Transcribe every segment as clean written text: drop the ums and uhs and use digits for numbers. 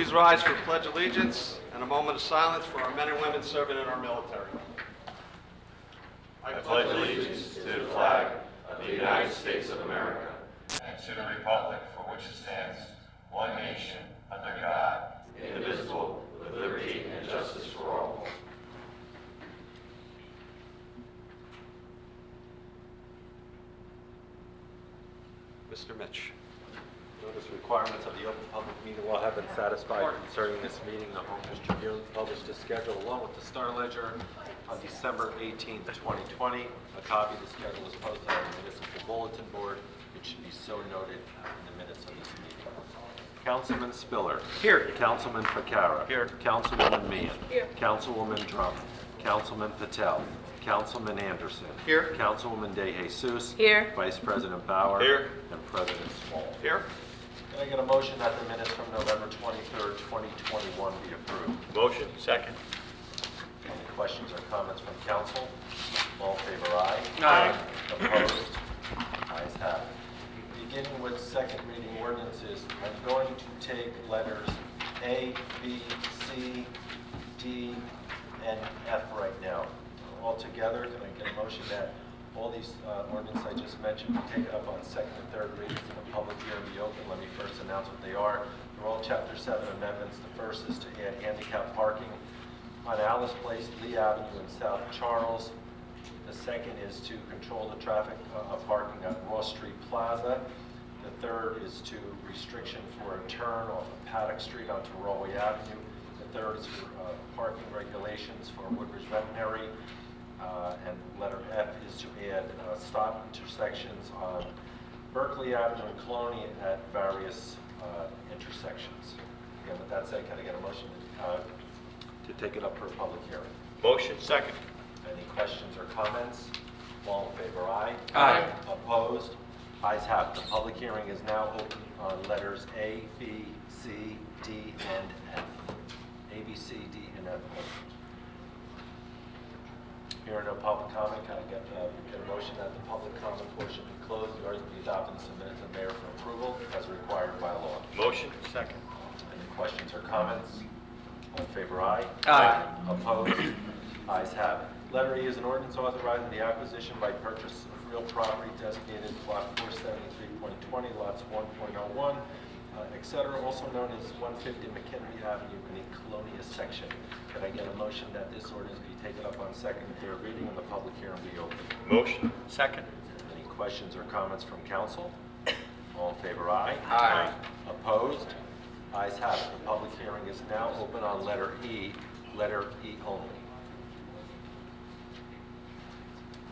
Please rise for Pledge Allegiance and a moment of silence for our men and women serving in our military. I pledge allegiance to the flag of the United States of America and to the republic for which it stands, one nation, under God, indivisible, with liberty and justice for all. Mr. Mitch. Notice requirements of the Open Public Meeting Law have been satisfied concerning this meeting. The Homebush Tribune published a schedule along with the Star Ledger on December 18th, 2020. A copy of the schedule is posted on the municipal bulletin board. It should be so noted in the minutes of this meeting. Councilman Spiller. Here. Councilman Ficarra. Here. Councilwoman Meehan. Here. Councilwoman Drummond. Councilman Patel. Councilman Anderson. Here. Councilwoman De Jesus. Here. Vice President Bauer. Here. And President Small. Here. Can I get a motion that the minutes from November 23rd, 2021 be approved? Motion. Second. Any questions or comments from council? All in favor, aye. Aye. Opposed? Ayes have it. Beginning with second reading ordinances, I'm going to take letters A, B, C, D, and F right now. All together, can I get a motion that all these ordinances I just mentioned be taken up on second and third readings and the public hearing be open? Let me first announce what they are. They're all Chapter 7 amendments. The first is to add handicap parking on Alice Place, Lee Avenue, and South Charles. The second is to control the traffic of parking at Ross Street Plaza. The third is to restriction for a turn off of Paddock Street onto Rollway Avenue. The third is for parking regulations for Woodbridge Veterinary. And letter F is to add stop intersections on Berkeley Avenue and Colony at various intersections. Again, with that said, can I get a motion to take it up for a public hearing? Motion. Second. Any questions or comments? All in favor, aye. Aye. Opposed? Ayes have it. The public hearing is now open on letters A, B, C, D, and F. A, B, C, D, and F. Hearing no public comment, can I get a motion that the public comment portion be closed? The ordinance be adopted and submitted to the mayor for approval as required by law. Motion. Second. Any questions or comments? All in favor, aye. Aye. Opposed? Ayes have it. Letter E is an ordinance authorizing the acquisition by purchase of real property designated block 473.20, lots 1.01, et cetera, also known as 150 McHenry Avenue in the Colonias section. Can I get a motion that this ordinance be taken up on second and third reading and the public hearing be open? Motion. Second. Any questions or comments from council? All in favor, aye. Aye. Opposed? Ayes have it. The public hearing is now open on letter E only.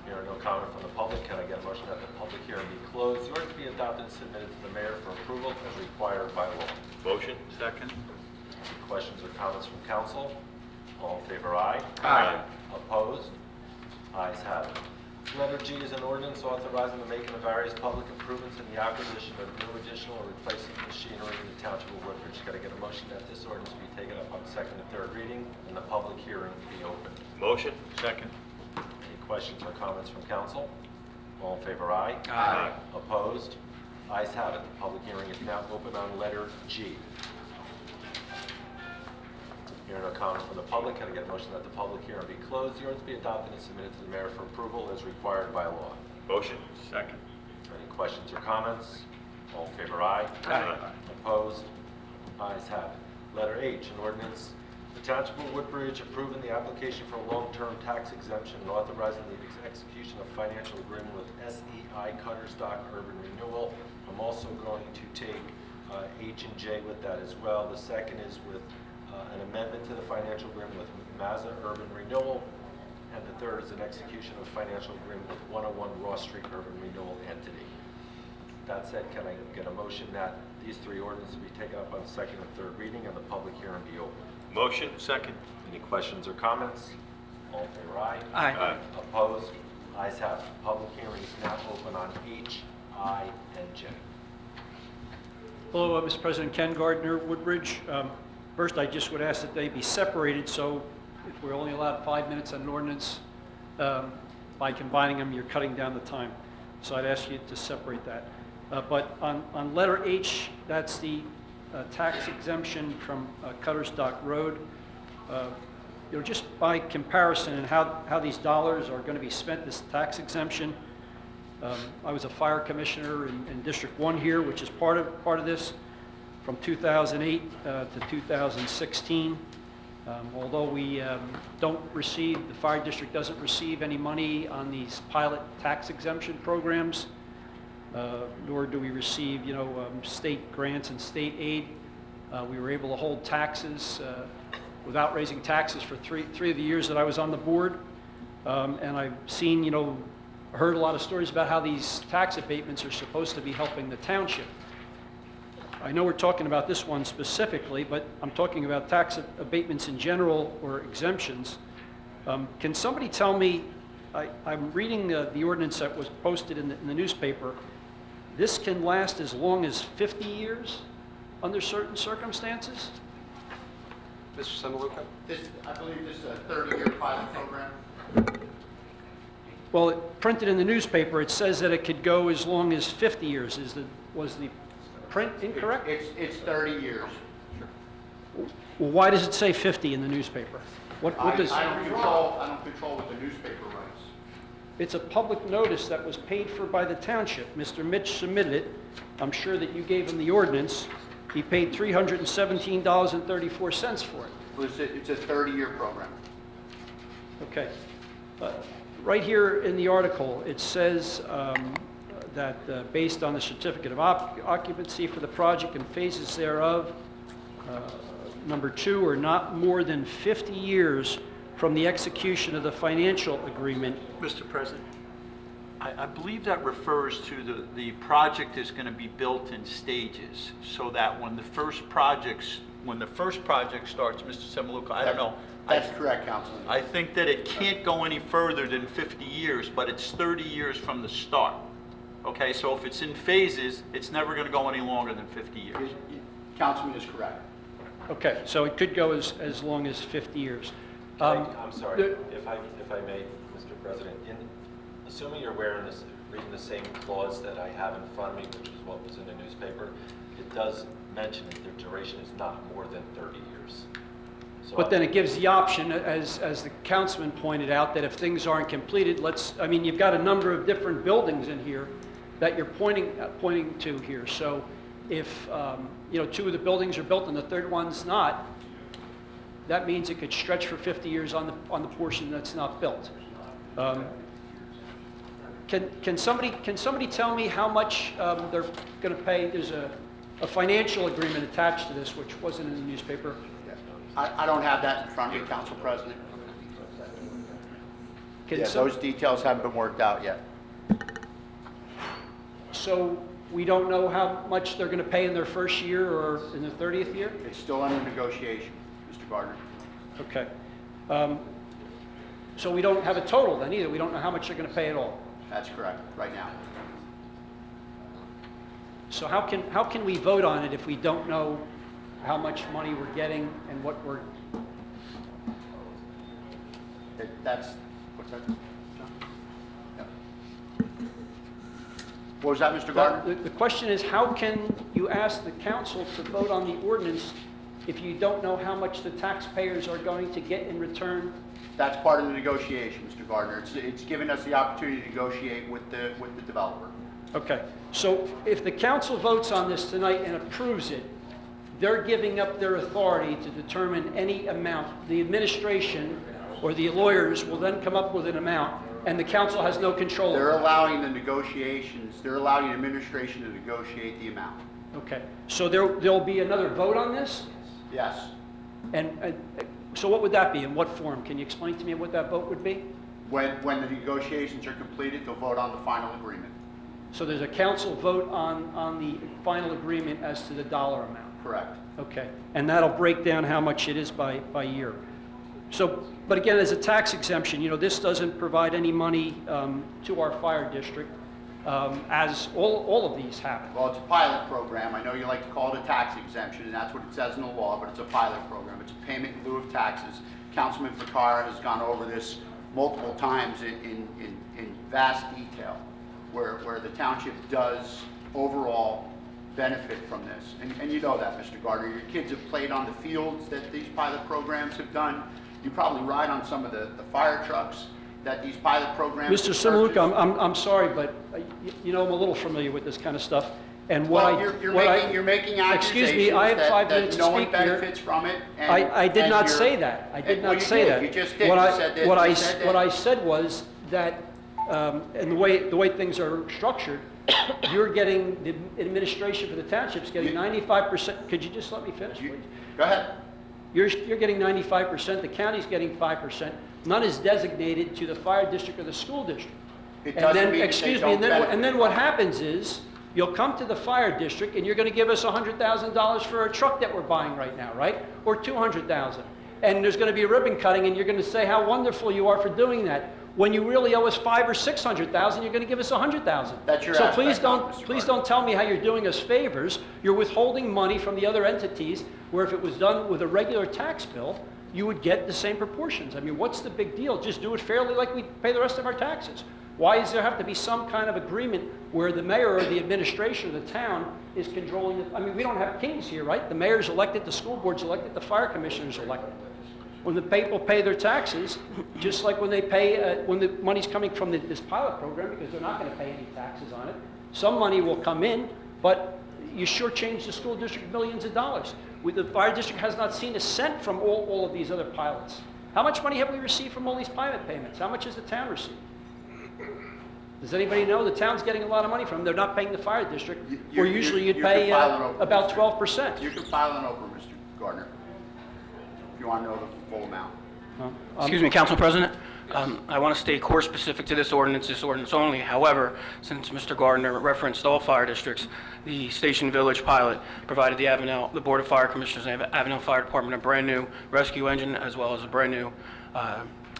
Hearing no comment from the public, can I get a motion that the public hearing be closed? The ordinance be adopted and submitted to the mayor for approval as required by law. Motion. Second. Any questions or comments from council? All in favor, aye. Aye. Opposed? Ayes have it. Letter G is an ordinance authorizing the making of various public improvements and the acquisition of new additional or replacement machinery in the township of Woodbridge. Can I get a motion that this ordinance be taken up on second and third reading and the public hearing be open? Motion. Second. Any questions or comments from council? All in favor, aye. Aye. Opposed? Ayes have it. The public hearing is now open on letter G. Hearing no comment from the public, can I get a motion that the public hearing be closed? The ordinance be adopted and submitted to the mayor for approval as required by law. Motion. Second. Any questions or comments? All in favor, aye. Aye. Opposed? Ayes have it. Letter H, an ordinance, the Township of Woodbridge approving the application for a long-term tax exemption and authorizing the execution of financial agreement with SEI Cutterstock Urban Renewal. I'm also going to take H and J with that as well. The second is with an amendment to the financial agreement with Mazda Urban Renewal, and the third is an execution of financial agreement with 101 Ross Street Urban Renewal entity. That said, can I get a motion that these three ordinances be taken up on second and third reading and the public hearing be open? Motion. Second. Any questions or comments? All in favor, aye. Aye. Opposed? Ayes have it. Public hearing is now open on H, I, and J. Hello, Mr. President. Ken Gardner, Woodbridge. First, I just would ask that they be separated, so if we're only allowed 5 minutes on an ordinance, by combining them, you're cutting down the time. So I'd ask you to separate that. But on letter H, that's the tax exemption from Cutter's Dock Road. Just by comparison and how these dollars are going to be spent, this tax exemption. I was a fire commissioner in District 1 here, which is part of this, from 2008 to 2016. Although we don't receive, the fire district doesn't receive any money on these pilot tax exemption programs, nor do we receive, state grants and state aid. We were able to hold taxes without raising taxes for three of the years that I was on the board. And I've seen, heard a lot of stories about how these tax abatements are supposed to be helping the township. I know we're talking about this one specifically, but I'm talking about tax abatements in general or exemptions. Can somebody tell me, I'm reading the ordinance that was posted in the newspaper. This can last as long as 50 years under certain circumstances? Mr. Semiluka? I believe this is a 30-year pilot program. Well, printed in the newspaper, it says that it could go as long as 50 years. Was the print incorrect? It's 30 years. Well, why does it say 50 in the newspaper? What does? I don't control what the newspaper writes. It's a public notice that was paid for by the township. Mr. Mitch submitted it. I'm sure that you gave him the ordinance. He paid $317.34 for it. It's a 30-year program. Okay. Right here in the article, it says that based on the certificate of occupancy for the project and phases thereof, number 2, are not more than 50 years from the execution of the financial agreement. Mr. President, I believe that refers to the project is going to be built in stages, so that when the first project starts, Mr. Semiluka, I don't know. That's correct, Councilman. I think that it can't go any further than 50 years, but it's 30 years from the start. Okay, so if it's in phases, it's never going to go any longer than 50 years. Councilman is correct. Okay, so it could go as long as 50 years. I'm sorry, if I may, Mr. President, assuming you're reading the same clause that I have in front of me, which is what was in the newspaper, it does mention that their duration is not more than 30 years. So But then it gives the option, as the councilman pointed out, that if things aren't completed, you've got a number of different buildings in here that you're pointing to here. So if, 2 of the buildings are built and the third one's not, that means it could stretch for 50 years on the portion that's not built. Can somebody tell me how much they're going to pay? There's a financial agreement attached to this, which wasn't in the newspaper. I don't have that in front of me, Council President. Can Those details haven't been worked out yet. So we don't know how much they're going to pay in their first year or in their 30th year? It's still under negotiation, Mr. Gardner. Okay. So we don't have a total then either. We don't know how much they're going to pay at all. That's correct, right now. So how can we vote on it if we don't know how much money we're getting and what we're... What's that? John? Yeah. What was that, Mr. Gardner? The question is, how can you ask the council to vote on the ordinance if you don't know how much the taxpayers are going to get in return? That's part of the negotiation, Mr. Gardner. It's given us the opportunity to negotiate with the developer. Okay, so if the council votes on this tonight and approves it, they're giving up their authority to determine any amount. The administration or the lawyers will then come up with an amount, and the council has no control over it. They're allowing the negotiations, they're allowing the administration to negotiate the amount. Okay, so there'll be another vote on this? Yes. And so what would that be? In what form? Can you explain to me what that vote would be? When the negotiations are completed, they'll vote on the final agreement. So there's a council vote on the final agreement as to the dollar amount? Correct. Okay, and that'll break down how much it is by year. So, but again, as a tax exemption, this doesn't provide any money to our fire district, as all of these have. Well, it's a pilot program. I know you like to call it a tax exemption, and that's what it says in the law, but it's a pilot program. It's a payment in lieu of taxes. Councilman Ficarra has gone over this multiple times in vast detail, where the township does overall benefit from this. And you know that, Mr. Gardner. Your kids have played on the fields that these pilot programs have done. You probably ride on some of the fire trucks that these pilot programs Mr. have Simaluka, purchased. I'm sorry, but you know, I'm a little familiar with this kind of stuff. And Well, you're making accusations excuse me, I have 5 that minutes to no one speak here. benefits from it. And, I did and not you're- say that. I did Well, not you say did. that. You just did. What You I- said that- what you I said that- what I said was that, and the way things are structured, you're getting, the administration for the township's getting 95%. Could you just let me finish, please? Go ahead. You're getting 95%, the county's getting 5%. None is designated to the fire district or the school district. It And doesn't then, mean that they excuse me, don't and then benefit what from it. happens is, you'll come to the fire district and you're gonna give us $100,000 for a truck that we're buying right now, right? Or 200,000. And there's gonna be a ribbon cutting and you're gonna say how wonderful you are for doing that. When you really owe us 500,000 or 600,000, you're gonna give us 100,000. That's your So aspect please of it, don't, Mr. please Gardner. don't tell me how you're doing us favors. You're withholding money from the other entities, where if it was done with a regular tax bill, you would get the same proportions. I mean, what's the big deal? Just do it fairly like we pay the rest of our taxes. Why does there have to be some kind of agreement where the mayor or the administration of the town is controlling it? I mean, we don't have kings here, right? The mayor's elected, the school board's elected, the fire commissioner's elected. When the people pay their taxes, just like when they pay, when the money's coming from this pilot program, because they're not gonna pay any taxes on it, some money will come in, but you shortchange the school district millions of dollars. The fire district has not seen a cent from all of these other pilots. How much money have we received from all these pilot payments? How much has the town received? Does anybody know? The town's getting a lot of money from them. They're not paying the fire district, where usually you'd you pay can file it over, about Mr. 12%. You can file an Oprah, Mr. Gardner, if you want to know the full amount. Excuse me, Council President. I want to stay course specific to this ordinance only. However, since Mr. Gardner referenced all fire districts, the Station Village pilot provided the Board of Fire Commissioners and Avenel Fire Department a brand-new rescue engine as well as a brand-new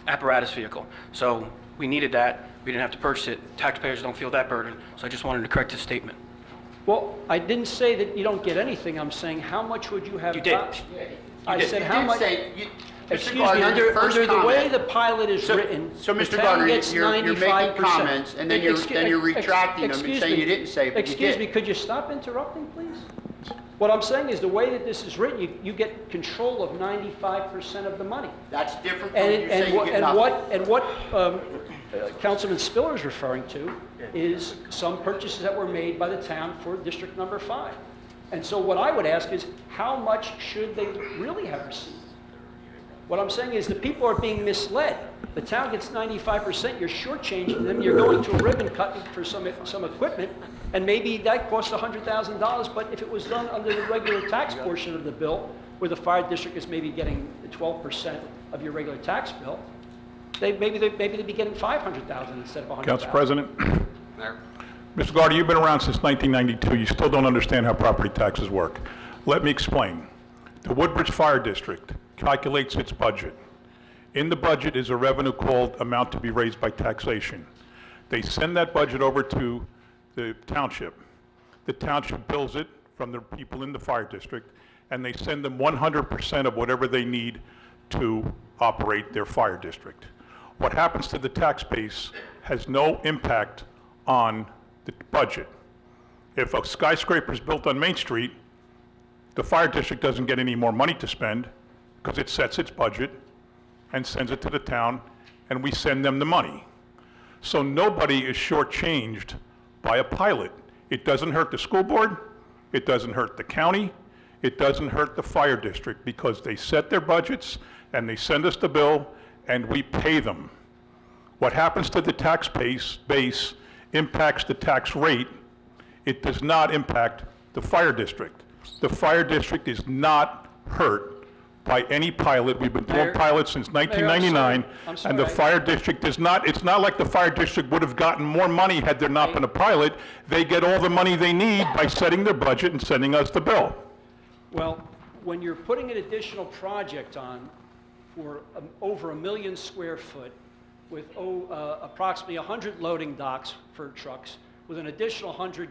apparatus vehicle. So we needed that. We didn't have to purchase it. Taxpayers don't feel that burden. So I just wanted to correct this statement. Well, I didn't say that you don't get anything. I'm saying, how much would you have You did. got? I said, You how did much? say- you- Mr. Excuse me, Gardner, your under first the way comment- the pilot is So- written, so, the Mr. town Gardner, gets you're making 95%. comments, and then you're retracting them and Excuse saying me. you didn't say it, but you Excuse did. me, could you stop interrupting, please? What I'm saying is, the way that this is written, you get control of 95% of the money. That's different from And, you saying you get nothing. what Councilman Spiller is referring to is some purchases that were made by the town for District Number 5. And so what I would ask is, how much should they really have received? What I'm saying is, the people are being misled. The town gets 95%, you're shortchanging them, you're going to a ribbon cutting for some equipment, and maybe that costs $100,000, but if it was done under the regular tax portion of the bill, where the fire district is maybe getting 12% of your regular tax bill, maybe they'd be getting $500,000 instead of $100,000. Council President, Mayor. Mr. Gardner, you've been around since 1992. You still don't understand how property taxes work. Let me explain. The Woodbridge Fire District calculates its budget. In the budget is a revenue called amount to be raised by taxation. They send that budget over to the township. The township bills it from the people in the fire district, and they send them 100% of whatever they need to operate their fire district. What happens to the tax base has no impact on the budget. If a skyscraper is built on Main Street, the fire district doesn't get any more money to spend because it sets its budget and sends it to the town, and we send them the money. So nobody is shortchanged by a pilot. It doesn't hurt the school board, it doesn't hurt the county, it doesn't hurt the fire district, because they set their budgets and they send us the bill and we pay them. What happens to the tax base impacts the tax rate. It does not impact the fire district. The fire district is not hurt by any pilot. We've been doing Mayor- pilots since 1999. I'm And the sorry. fire district is not, it's not like the fire district would have gotten more money had there not been a pilot. They get all the money they need by setting their budget and sending us the bill. Well, when you're putting an additional project on for over 1 million square foot with approximately 100 loading docks for trucks, with an additional 100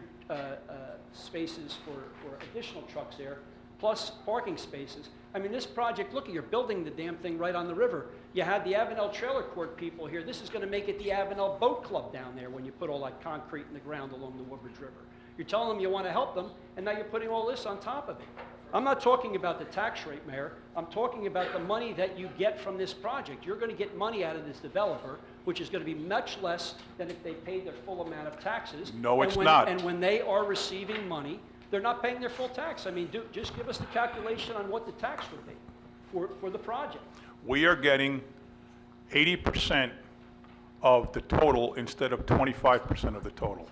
spaces for additional trucks there, plus parking spaces. I mean, this project, look, you're building the damn thing right on the river. You had the Avenel Trailer Court people here. This is going to make it the Avenel Boat Club down there when you put all that concrete in the ground along the Woodbridge River. You're telling them you want to help them, and now you're putting all this on top of it. I'm not talking about the tax rate, Mayor. I'm talking about the money that you get from this project. You're going to get money out of this developer, which is going to be much less than if they paid their full amount of taxes. No, it's And when- not. And when they are receiving money, they're not paying their full tax. I mean, just give us the calculation on what the tax would be for the project. We are getting 80% of the total instead of 25% of the total.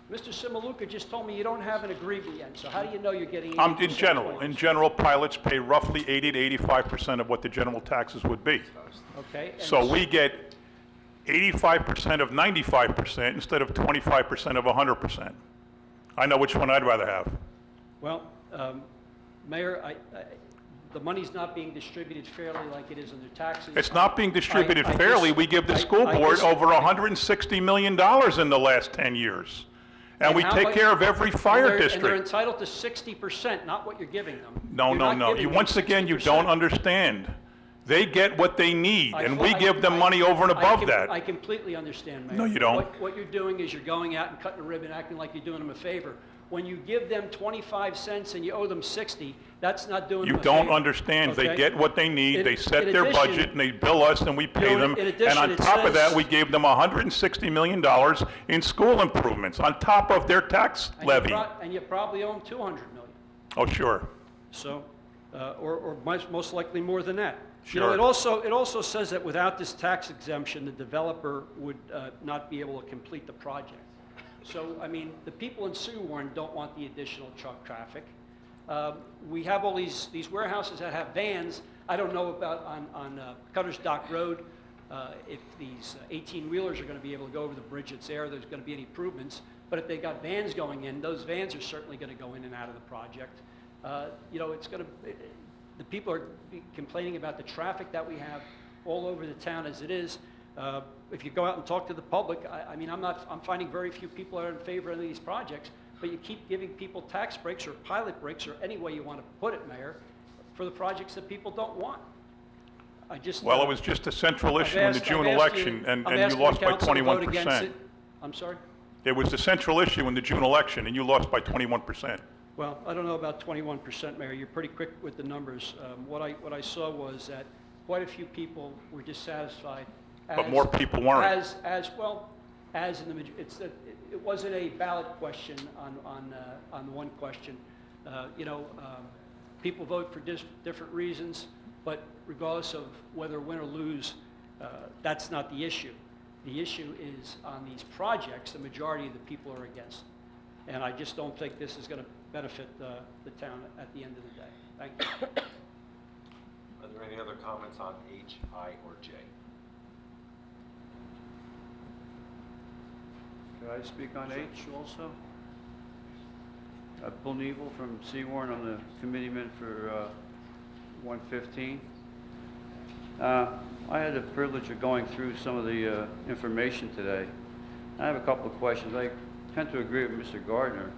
Mr. Simaluka just told me you don't have an agreement yet, so how do you know you're getting 80%? In general, pilots pay roughly 80 to 85% of what the general taxes would be. Okay? and So we get 85% of 95% instead of 25% of 100%. I know which one I'd rather have. Well, Mayor, the money's not being distributed fairly like it is under taxes. It's not being distributed I fairly. We give the school board over $160 million in the last 10 years. And we how take much- care of every and fire they're district. entitled to 60%, not what you're giving them. No, You're no, not no. giving You, them once again, you 60%. don't understand. They get what they need, and we I- give them I- money over and above I that. completely understand, Mayor. No, you don't. What you're doing is you're going out and cutting a ribbon, acting like you're doing them a favor. When you give them 25 cents and you owe them 60, that's not doing You them a favor. don't understand. They okay? get what they need, In- they set in their addition- budget, and they bill us, and we pay in them. addition, And on it top of that, says- we gave them $160 million in school improvements, on top of their tax And levy. and you probably owe them 200 million. Oh, sure. So, or most likely more than that. You Sure. know, it also says that without this tax exemption, the developer would not be able to complete the project. So, I mean, the people in Seward don't want the additional truck traffic. We have all these warehouses that have vans. I don't know about on Cutter's Dock Road, if these 18-wheelers are going to be able to go over the bridge that's there's going to be any improvements. But if they've got vans going in, those vans are certainly going to go in and out of the project. You know, it's going to, the people are complaining about the traffic that we have all over the town as it is. If you go out and talk to the public, I mean, I'm finding very few people are in favor of these projects, but you keep giving people tax breaks or pilot breaks or any way you want to put it, Mayor, for the projects that people don't want. I just. Well, it was just a central I've issue in the asked- June I've asked election, and I'm you asking lost the by council to vote against 21%. it. I'm sorry? It was the central issue in the June election, and you lost by 21%. Well, I don't know about 21%, Mayor. You're pretty quick with the numbers. What I saw was that quite a few people were dissatisfied. But more people weren't. As in the, it wasn't a ballot question on the one question. You know, people vote for different reasons, but regardless of whether win or lose, that's not the issue. The issue is on these projects, the majority of the people are against. And I just don't think this is going to benefit the town at the end of the day. Thank you. Are there any other comments on H, I, or J? Could I speak on H also? Bill Neville from Seawarren, I'm the committeeman for 115. I had the privilege of going through some of the information today. I have a couple of questions. I tend to agree with Mr. Gardner.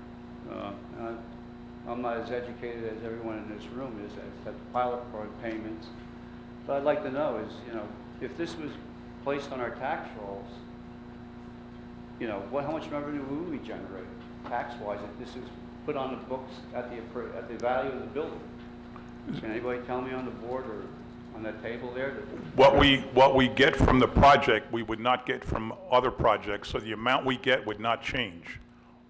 I'm not as educated as everyone in this room is as the pilot program payments. But I'd like to know is, you know, if this was placed on our tax rolls, you know, how much revenue would we generate tax-wise if this is put on the books at the value of the building? Can anybody tell me on the board or on that table there? What we get from the project, we would not get from other projects, so the amount we get would not change.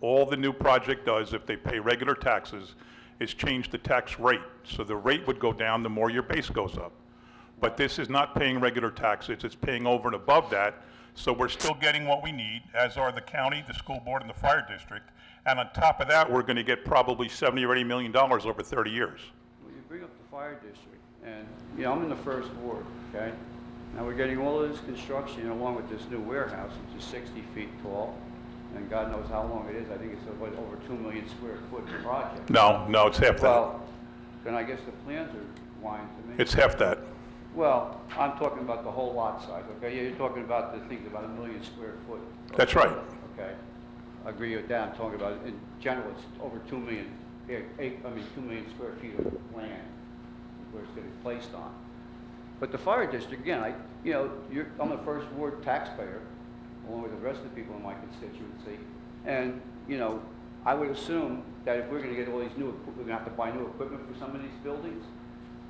All the new project does, if they pay regular taxes, is change the tax rate. So the rate would go down the more your base goes up. But this is not paying regular taxes, it's paying over and above that. So we're still getting what we need, as are the county, the school board, and the fire district. And on top of that, we're going to get probably $70 or $80 million over 30 years. Well, you bring up the fire district, and, you know, I'm in the first ward, okay? Now, we're getting all of this construction along with this new warehouse, which is 60 feet tall, and God knows how long it is. I think it's over 2 million square foot project. No, it's half that. Well, then I guess the plans are lying to me. It's half that. Well, I'm talking about the whole lot size, okay? Yeah, you're talking about the things about 1 million square foot. That's right. Okay, I agree with that. I'm talking about, in general, it's over 2 million 2 million square feet of land where it's gonna be placed on. But the fire district, again, I'm a first ward taxpayer, along with the rest of the people in my constituency. And, I would assume that if we're gonna get all these we're gonna have to buy new equipment for some of these buildings.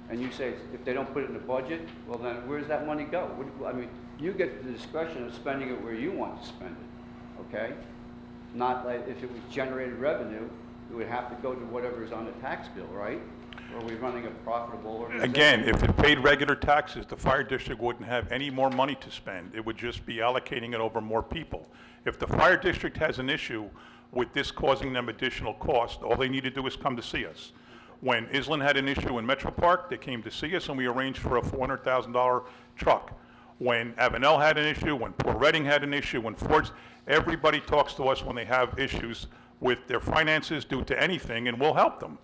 And you say if they don't put it in the budget, well then where's that money go? You get the discretion of spending it where you want to spend it, okay? Not like if it was generated revenue, it would have to go to whatever is on the tax bill, right? Or are we running a profitable organization? Again, if it paid regular taxes, the fire district wouldn't have any more money to spend. It would just be allocating it over more people. If the fire district has an issue with this causing them additional cost, all they need to do is come to see us. When Island had an issue in Metro Park, they came to see us and we arranged for a $400,000 truck. When Avenel had an issue, when Port Reading had an issue, when Ford's, everybody talks to us when they have issues with their finances due to anything, and we'll help them.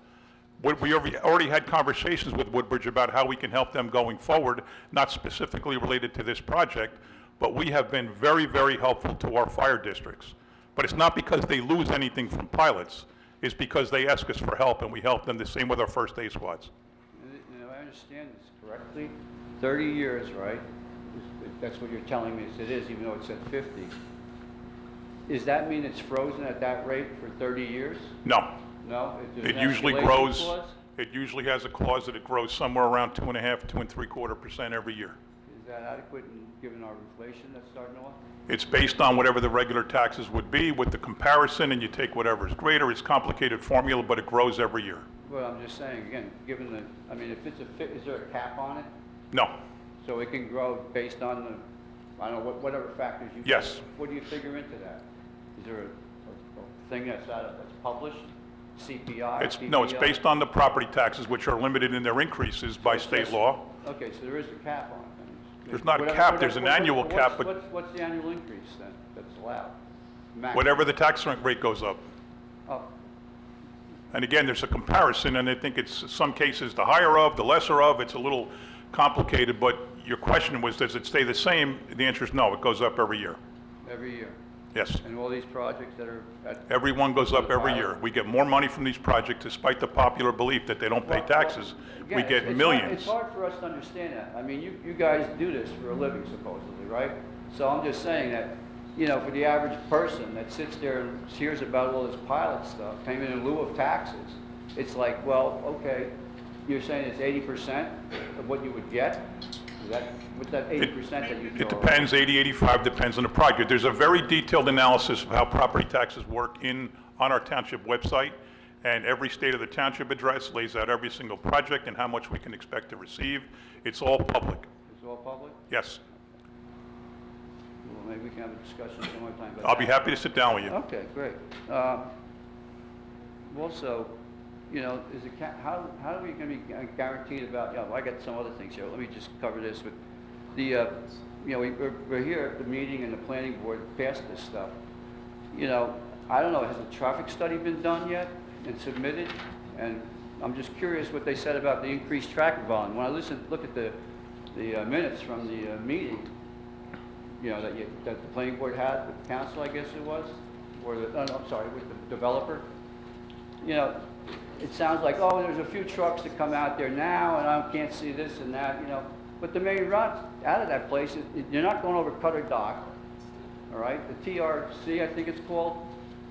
We already had conversations with Woodbridge about how we can help them going forward, not specifically related to this project, but we have been very, very helpful to our fire districts. But it's not because they lose anything from pilots, it's because they ask us for help and we help them, the same with our first aid squads. I understand this correctly. 30 years, right? That's what you're telling me it is, even though it said 50. Does that mean it's frozen at that rate for 30 years? No. No? It usually grows, it usually has a clause that it grows somewhere around 2.5%, 2.75% every year. Is that adequate given our inflation that's starting off? It's based on whatever the regular taxes would be with the comparison, and you take whatever is greater. It's a complicated formula, but it grows every year. Well, I'm just saying, again, given the, if it's is there a cap on it? No. So it can grow based on the, I don't know, whatever factors you... Yes. What do you figure into that? Is there a thing that's published? CPI? No, it's based on the property taxes, which are limited in their increases by state law. Okay, so there is a cap on it then. There's not a cap, there's an annual cap, but What's the annual increase then that's allowed? Max? whatever the tax rate goes up. Oh, And again, there's a comparison, and I think it's some cases the higher of, the lesser of. It's a little complicated, but your question was, does it stay the same? The answer is no, it goes up every year. every year. Yes. And all these projects that are at... Every one goes up every year. We get more money from these projects despite the popular belief that they don't pay taxes. We Again, get it's millions. It's hard for us to understand that. You guys do this for a living supposedly, right? So I'm just saying that, for the average person that sits there and hears about all this pilot stuff, payment in lieu of taxes, it's like, well, okay, you're saying it's 80% of what you would get? Is that, what's that 80% that you throw It depends, 80, 85, depends on the project. There's a very detailed analysis of how property taxes work on our township website, and every state of the township address lays out every single project and how much we can expect to receive. It's all public. It's all public? Yes. Well, maybe we can have a discussion some other time. about I'll be that. happy to sit down with you. Okay, great. Also, is it how are we going to be guaranteed about? I got some other things here. Let me just cover this with the. We're here at the meeting and the planning board passed this stuff. I don't know. Has a traffic study been done yet and submitted? And I'm just curious what they said about the increased traffic volume. When I look at the minutes from the meeting, that the planning board had with council, I guess it was, or with the developer. It sounds like, oh, there's a few trucks that come out there now, and I can't see this and that, But the main route out of that place, you're not going over Cutter Dock, all right? The TRC, I think it's called,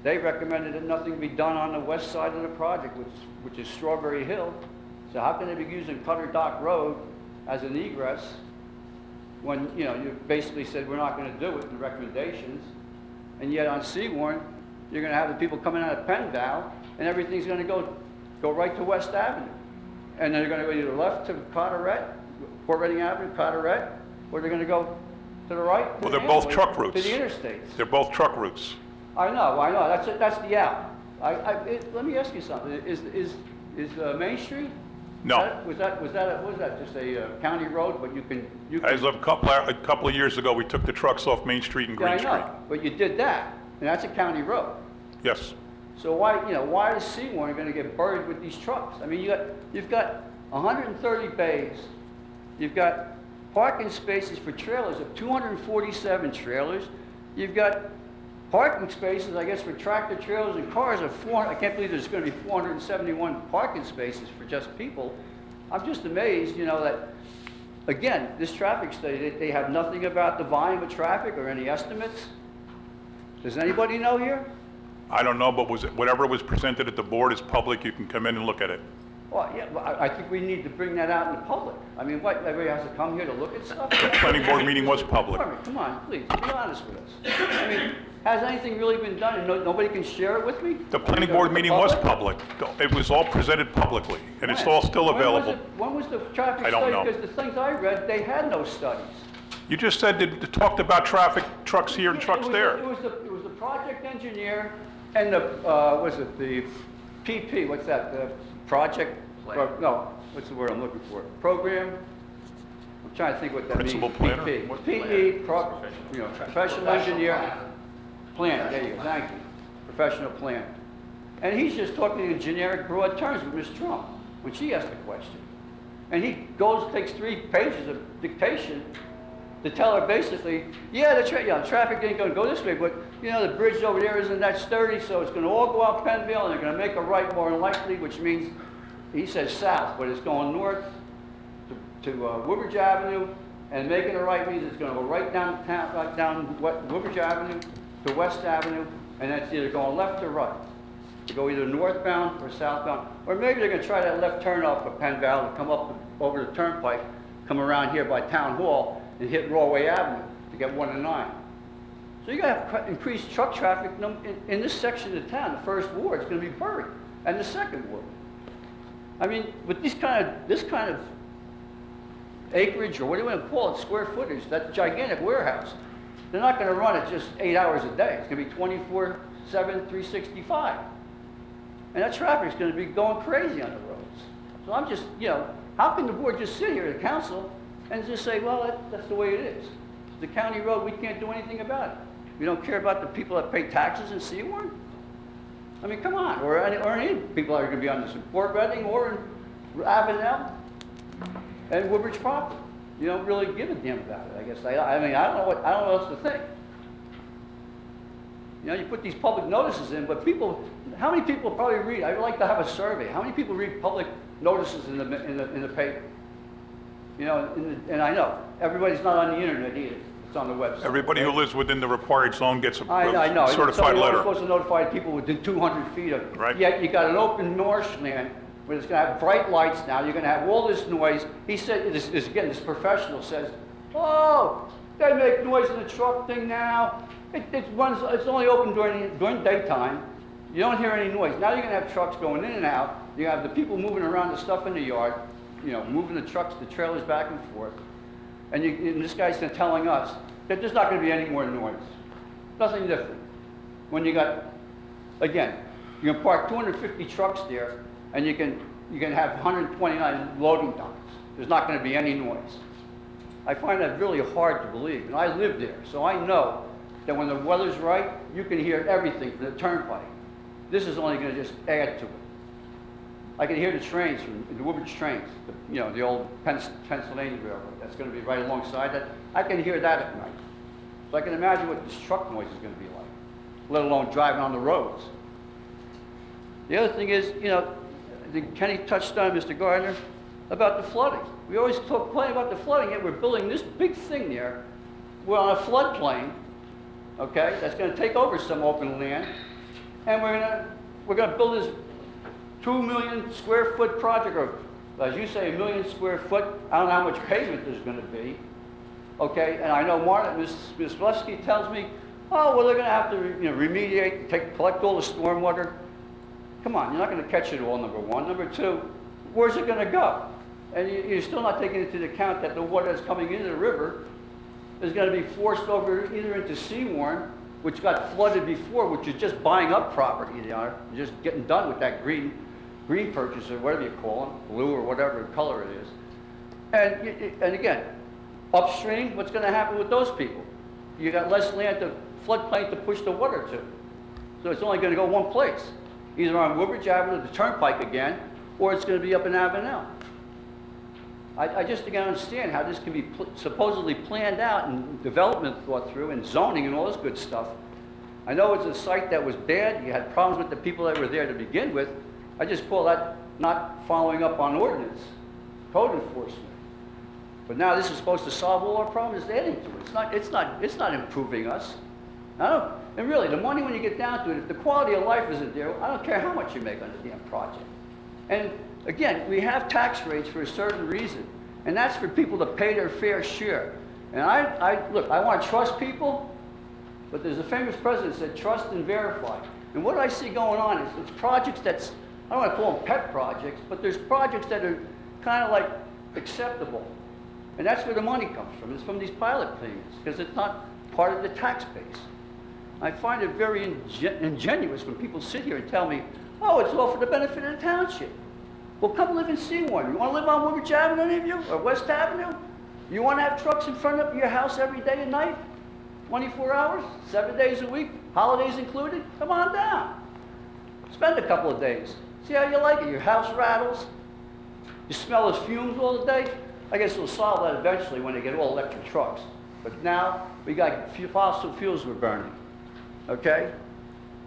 they recommended that nothing be done on the west side of the project, which is Strawberry Hill. So how can they be using Cutter Dock Road as an egress when, you basically said we're not going to do it in the recommendations, and yet on Seawarn, you're going to have the people coming out of Penval, and everything's going to go right to West Avenue. And they're going to go either left to Carteret, Port Reading Avenue, Carteret, or they're going to go to the right. Well, they're both truck routes. To the interstates. They're both truck routes. I know. That's the out. Let me ask you something. Is Main Street? No. Was that just a county road, but you can... As of a couple of years ago, we took the trucks off Main Street and Green Street. I know, but you did that, and that's a county road. Yes. So why is Seawarn going to get buried with these trucks? You've got 130 bays, you've got parking spaces for trailers of 247 trailers, you've got parking spaces, I guess, for tractor trailers and cars are I can't believe there's gonna be 471 parking spaces for just people. I'm just amazed, you know, that, again, this traffic study, they have nothing about the volume of traffic or any estimates. Does anybody know here? I don't know, but whatever was presented at the board is public, you can come in and look at it. Well, yeah, but I think we need to bring that out in the public. I mean, what, everybody has to come here to look at stuff? The planning board meeting was public. Come on, please, be honest with us. I mean, has anything really been done and nobody can share it with me? The planning board meeting was public. It was all presented publicly, and it's all still available. When was the traffic I don't study? know. Because the things I read, they had no studies. You just said that it talked about traffic, trucks here and trucks there. It was the project engineer and the, was it the PP, what's that, the project? No, what's the word I'm looking for? Program? I'm trying to think what that means. Principal planner? PP. PE, professional engineer. Plan, there you go, thank you. Professional plan. And he's just talking in generic broad terms with Ms. Trump when she asked the question. And he takes 3 pages of dictation to tell her basically, yeah, traffic ain't gonna go this way, but you know, the bridge over there isn't that sturdy, so it's gonna all go out Pennville and they're gonna make a right more than likely, which means, he says south, but it's going north to Woodbridge Avenue, and making a right means it's gonna go right down Woodbridge Avenue to West Avenue, and that's either going left or right. To go either northbound or southbound, or maybe they're gonna try that left turn off of Penn Valley, come up over the turnpike, come around here by Town Hall, and hit Rawway Avenue to get 1 and 9. So you gotta have increased truck traffic in this section of town. The first ward is gonna be buried, and the second ward. I mean, with this kind of acreage, or what do you want to call it, square footage, that gigantic warehouse, they're not gonna run it just 8 hours a day. It's gonna be 24/7, 365. And that traffic's gonna be going crazy on the roads. So I'm just, you know, how can the board just sit here, the council, and just say, well, that's the way it is. It's the county road, we can't do anything about it. We don't care about the people that pay taxes in Seawarren? I mean, come on, or any people that are gonna be on this in Port Reading or in Avenel and Woodbridge proper. You don't really give a damn about it, I guess. I mean, I don't know what else to think. You know, you put these public notices in, but how many people probably read? I'd like to have a survey. How many people read public notices in the paper? You know, and I know, everybody's not on the internet either. It's on the website. Everybody who lives within the required zone gets a I know. certified You're letter. supposed to notify people within 200 feet of it. Right. Yet you got an open marshland where it's going to have bright lights now. You're going to have all this noise. He said, this professional says, oh, they make noise in the truck thing now. It's only open during daytime. You don't hear any noise. Now you're going to have trucks going in and out. You have the people moving around the stuff in the yard, you know, moving the trucks, the trailers back and forth. And this guy's telling us that there's not going to be any more noise. Nothing different. When you got, again, you can park 250 trucks there, and you can have 129 loading docks. There's not going to be any noise. I find that really hard to believe, and I live there, so I know that when the weather's right, you can hear everything from the turnpike. This is only going to just add to it. I can hear the trains, the Woodbridge trains, the old Pennsylvania Railroad. That's going to be right alongside that. I can hear that at night. So I can imagine what this truck noise is going to be like, let alone driving on the roads. The other thing is, you know, I think Kenny touched on, Mr. Gardner, about the flooding. We always talk plenty about the flooding, yet we're building this big thing there. We're on a floodplain, okay, that's going to take over some open land, and we're going to build this 2 million square foot project, or as you say, 1 million square foot. I don't know how much pavement there's going to be, okay? And I know Ms. Blesky tells me, oh, well, they're going to have to remediate, collect all the stormwater. Come on, you're not going to catch it all, number one. Number two, where's it going to go? And you're still not taking into account that the water that's coming into the river is going to be forced over either into Seawarren, which got flooded before, which is just buying up property, you're just getting done with that green purchase, or whatever you call them, blue or whatever color it is. And again, upstream, what's going to happen with those people? You got less land to floodplain to push the water to. So it's only going to go one place, either on Woodbridge Avenue, the turnpike again, or it's going to be up in Avenel. I just don't understand how this can be supposedly planned out and development thought through and zoning and all this good stuff. I know it's a site that was bad, you had problems with the people that were there to begin with. I just call that not following up on ordinance, code enforcement. But now this is supposed to solve all our problems, it's adding to it. It's not improving us. And really, the money when you get down to it, if the quality of life isn't there, I don't care how much you make on the damn project. And again, we have tax rates for a certain reason, and that's for people to pay their fair share. And look, I want to trust people, but there's a famous president that said, trust and verify. And what I see going on is it's projects that's, I don't want to call them pet projects, but there's projects that are kind of like acceptable. And that's where the money comes from. It's from these pilot payments, because it's not part of the tax base. I find it very ingenuous when people sit here and tell me, oh, it's all for the benefit of the township. Well, come live in Seawarren. You want to live on Woodbridge Avenue, any of you, or West Avenue? You want to have trucks in front of your house every day and night? 24 hours, 7 days a week, holidays included? Come on down. Spend a couple of days. See how you like it. Your house rattles. You smell its fumes all the day. I guess we'll solve that eventually when they get all electric trucks. But now, we got fossil fuels we're burning. Okay?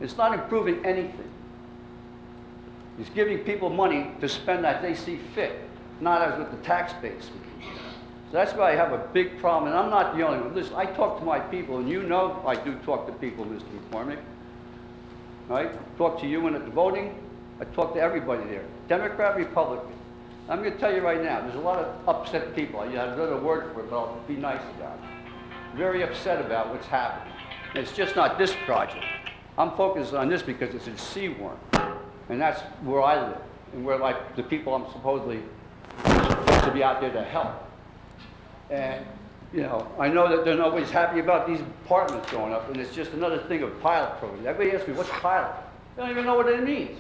It's not improving anything. It's giving people money to spend as they see fit, not as with the tax base. So that's why I have a big problem, and I'm not the only one. Listen, I talk to my people, and you know I do talk to people, Mr. McCormick. Right? I talk to you when at the voting. I talk to everybody there, Democrat, Republican. I'm going to tell you right now, there's a lot of upset people. I have another word for it, but I'll be nice about it. Very upset about what's happening. And it's just not this project. I'm focused on this because it's in Seawarren, and that's where I live, and where like the people I'm supposedly supposed to be out there to help. And, you know, I know that they're not always happy about these apartments going up, and it's just another thing of pilot program. Everybody asks me, what's pilot? They don't even know what it means.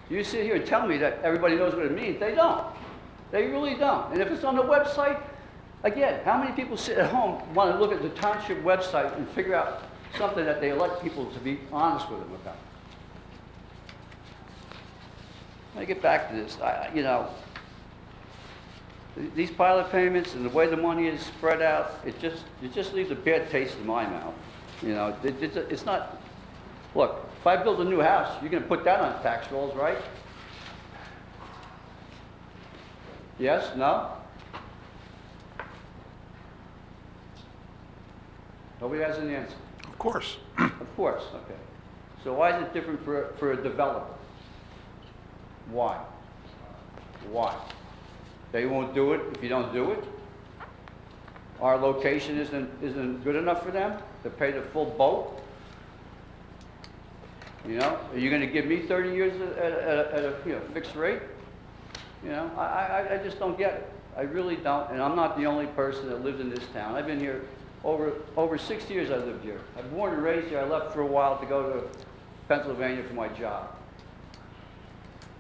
You sit here and tell me that everybody knows what it means. They don't. They really don't. And if it's on the website, again, how many people sit at home want to look at the township website and figure out something that they elect people to be honest with them about? Let me get back to this. You know, these pilot payments and the way the money is spread out, it just leaves a bad taste in my mouth. You know, it's not. Look, if I build a new house, you're going to put that on tax rolls, right? Yes? No? Nobody has an answer. Of course. Of course, okay. So why is it different for a developer? Why? Why? They won't do it if you don't do it? Our location isn't good enough for them to pay the full boat? You know, are you going to give me 30 years at a fixed rate? You know, I just don't get it. I really don't, and I'm not the only person that lives in this town. I've been here over 6 years. I lived here. I'm born and raised here. I left for a while to go to Pennsylvania for my job.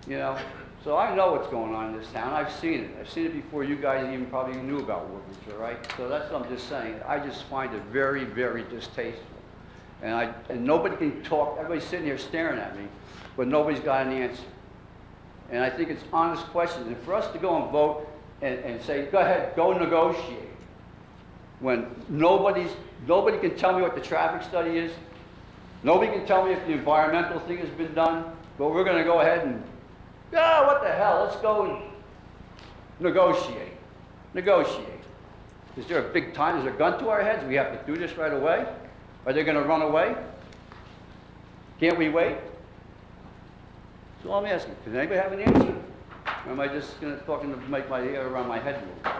You know, so I know what's going on in this town. I've seen it. I've seen it before you guys even probably knew about Woodbridge, all right? So that's what I'm just saying. I just find it very, very distasteful. And nobody can talk. Everybody's sitting here staring at me, but nobody's got an answer. And I think it's honest questions. And for us to go and vote and say, go ahead, go negotiate, when nobody can tell me what the traffic study is, nobody can tell me if the environmental thing has been done, but we're going to go ahead and, what the hell, let's go and negotiate. Negotiate. Is there a big time, is there a gun to our heads? We have to do this right away? Are they going to run away? Can't we wait? That's all I'm asking. Does anybody have an answer? Or am I just going to talking to make my hair around my head move?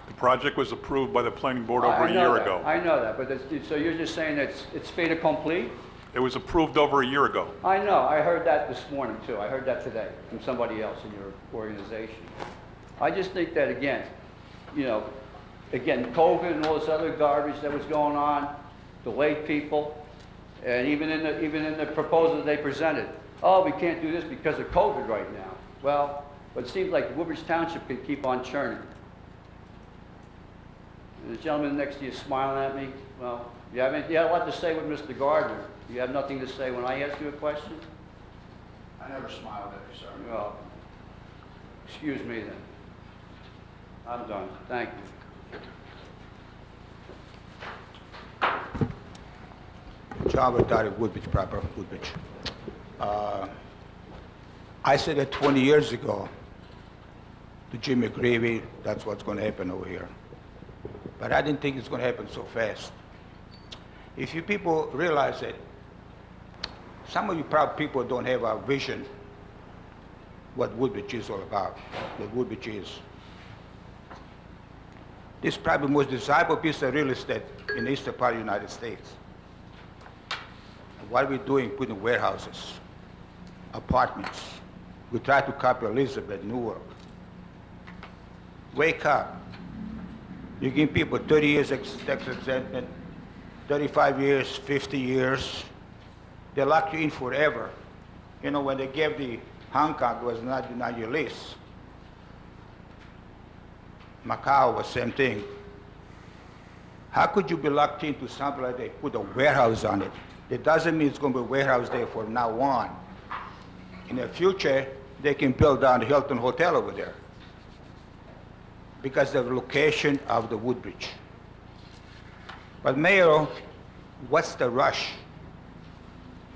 The project was approved by the planning board over a year ago. I know that, but so you're just saying it's fait accompli? It was approved over a year ago. I know. I heard that this morning, too. I heard that today from somebody else in your organization. I just think that, again, you know, COVID and all this other garbage that was going on delayed people. And even in the proposal that they presented, oh, we can't do this because of COVID right now. Well, but it seems like Woodbridge Township can keep on churning. And the gentleman next to you smiling at me, well, you have a lot to say with Mr. Gardner. You have nothing to say when I ask you a question? I never smiled at you, sir. Well, excuse me then. I'm done. Thank you. John Bertari, Woodbridge, proper Woodbridge. I said that 20 years ago to Jimmy Gravy, that's what's going to happen over here. But I didn't think it's going to happen so fast. If you people realize that some of you proud people don't have a vision what Woodbridge is all about, what Woodbridge is. This is probably the most desirable piece of real estate in the eastern part of the United States. And what are we doing? Putting warehouses, apartments. We try to copy Elizabeth, Newark. Wake up. You give people 30 years tax exemption, 35 years, 50 years. They lock you in forever. You know, when they gave the Hong Kong, it was not on your list. Macau was same thing. How could you be locked into something like they put a warehouse on it? It doesn't mean it's going to be a warehouse there from now on. In the future, they can build down the Hilton Hotel over there because of the location of the Woodbridge. But Mayor, what's the rush?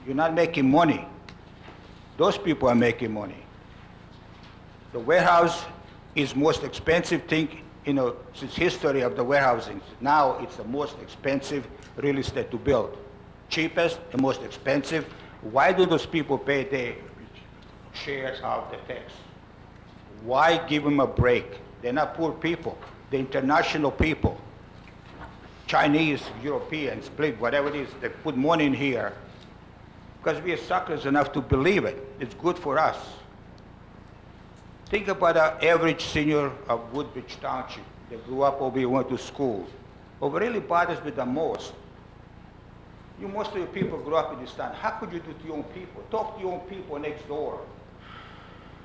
You're not making money. Those people are making money. The warehouse is most expensive thing, you know, since history of the warehousing. Now it's the most expensive real estate to build. Cheapest and most expensive. Why do those people pay their shares of the tax? Why give them a break? They're not poor people. They're international people. Chinese, Europeans, split, whatever it is, they put money in here because we are suckers enough to believe it. It's good for us. Think about an average senior of Woodbridge Township. They grew up over here, went to school. What really bothers me the most, most of your people grew up in this town. How could you do to your own people? Talk to your own people next door.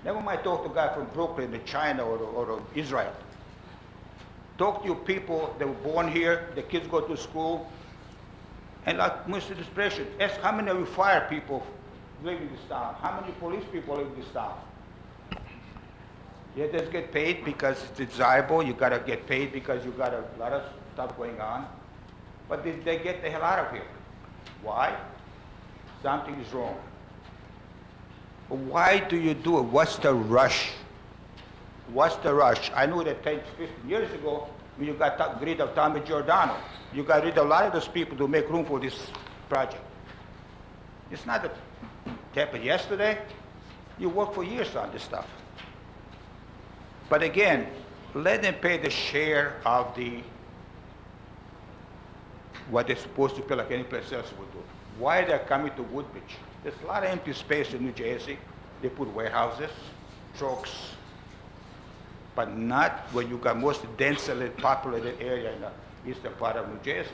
Never mind talk to a guy from Brooklyn or China or Israel. Talk to your people that were born here, the kids go to school. And like Mr. Discretion, ask how many of you fire people live in this town? How many police people live in this town? Yeah, they get paid because it's desirable. You gotta get paid because you got a lot of stuff going on. But they get the hell out of here. Why? Something is wrong. But why do you do it? What's the rush? What's the rush? I knew that 10, 15 years ago, when you got rid of Tommy Giordano, you got rid of a lot of those people to make room for this project. It's not that happened yesterday. You worked for years on this stuff. But again, let them pay the share of what they're supposed to pay like any place else would do. Why they're coming to Woodbridge? There's a lot of empty space in New Jersey. They put warehouses, trucks, but not when you got most densely populated area in the eastern part of New Jersey.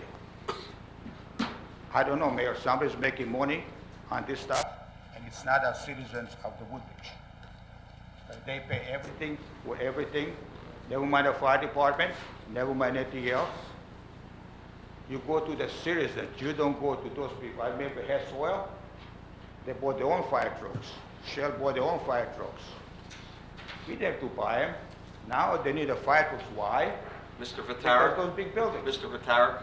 I don't know, Mayor, somebody's making money on this stuff, and it's not our citizens of the Woodbridge. But they pay everything for everything, never mind the fire department, never mind anything else. You go to the citizens, you don't go to those people. I remember Hess Oil, they bought their own fire trucks. Shell bought their own fire trucks. We didn't have to buy them. Now they need a fire trucks. Why? Mr. Because Vitarak, those big buildings. Mr. Vitarak,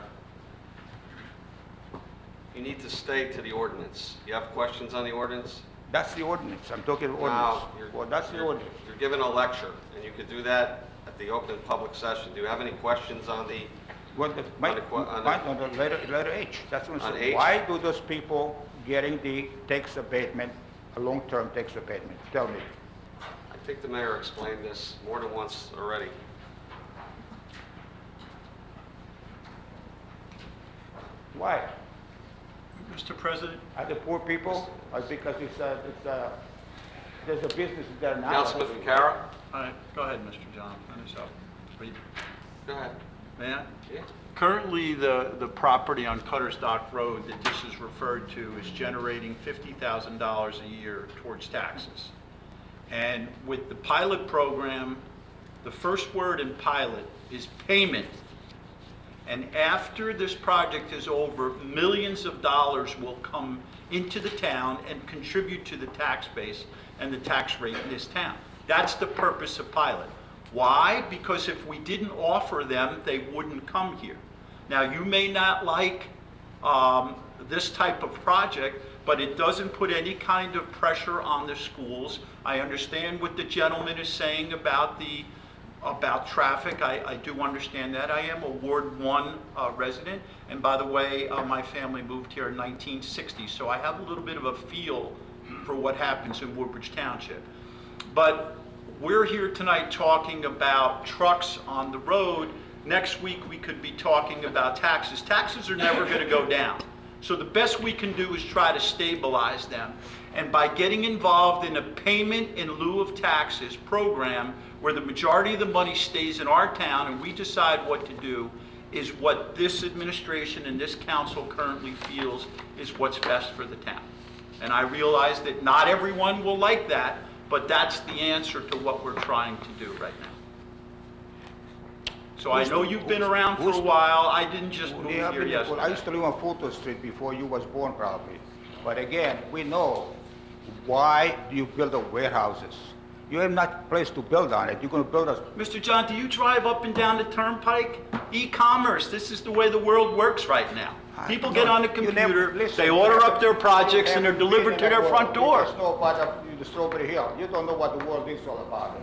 you need to stay to the ordinance. You have questions on the ordinance? That's the ordinance. I'm talking ordinance. Now, Well, that's the ordinance. You're giving a lecture, and you could do that at the open public session. Do you have any questions on the, Well, on the letter H, that's what I'm On saying. H? Why do those people getting the tax abatement, a long-term tax abatement? Tell me. I think the mayor explained this more than once already. Why? Mr. President? Are the poor people, or because there's a business there now? Councilman Ficarra? All right, go ahead, Mr. John, finish up. Go ahead. May I? Yeah. Currently, the property on Cutter's Dock Road that this is referred to is generating $50,000 a year towards taxes. And with the pilot program, the first word in pilot is payment. And after this project is over, millions of dollars will come into the town and contribute to the tax base and the tax rate in this town. That's the purpose of pilot. Why? Because if we didn't offer them, they wouldn't come here. Now, you may not like this type of project, but it doesn't put any kind of pressure on the schools. I understand what the gentleman is saying about traffic. I do understand that. I am a Ward 1 resident, and by the way, my family moved here in 1960, so I have a little bit of a feel for what happens in Woodbridge Township. But we're here tonight talking about trucks on the road. Next week, we could be talking about taxes. Taxes are never going to go down. So the best we can do is try to stabilize them. And by getting involved in a payment in lieu of taxes program, where the majority of the money stays in our town and we decide what to do, is what this administration and this council currently feels is what's best for the town. And I realize that not everyone will like that, but that's the answer to what we're trying to do right now. So I know you've been around for a while. I didn't just move here I yesterday. used to live on Fulton Street before you was born probably. But again, we know why do you build the warehouses? You have not place to build on it. You're going to build a... Mr. John, do you drive up and down the turnpike? E-commerce, this is the way the world works right now. People get on the computer, they order up their projects, and they're delivered to their front door. You just know about the Strawberry Hill. You don't know what the world is all about.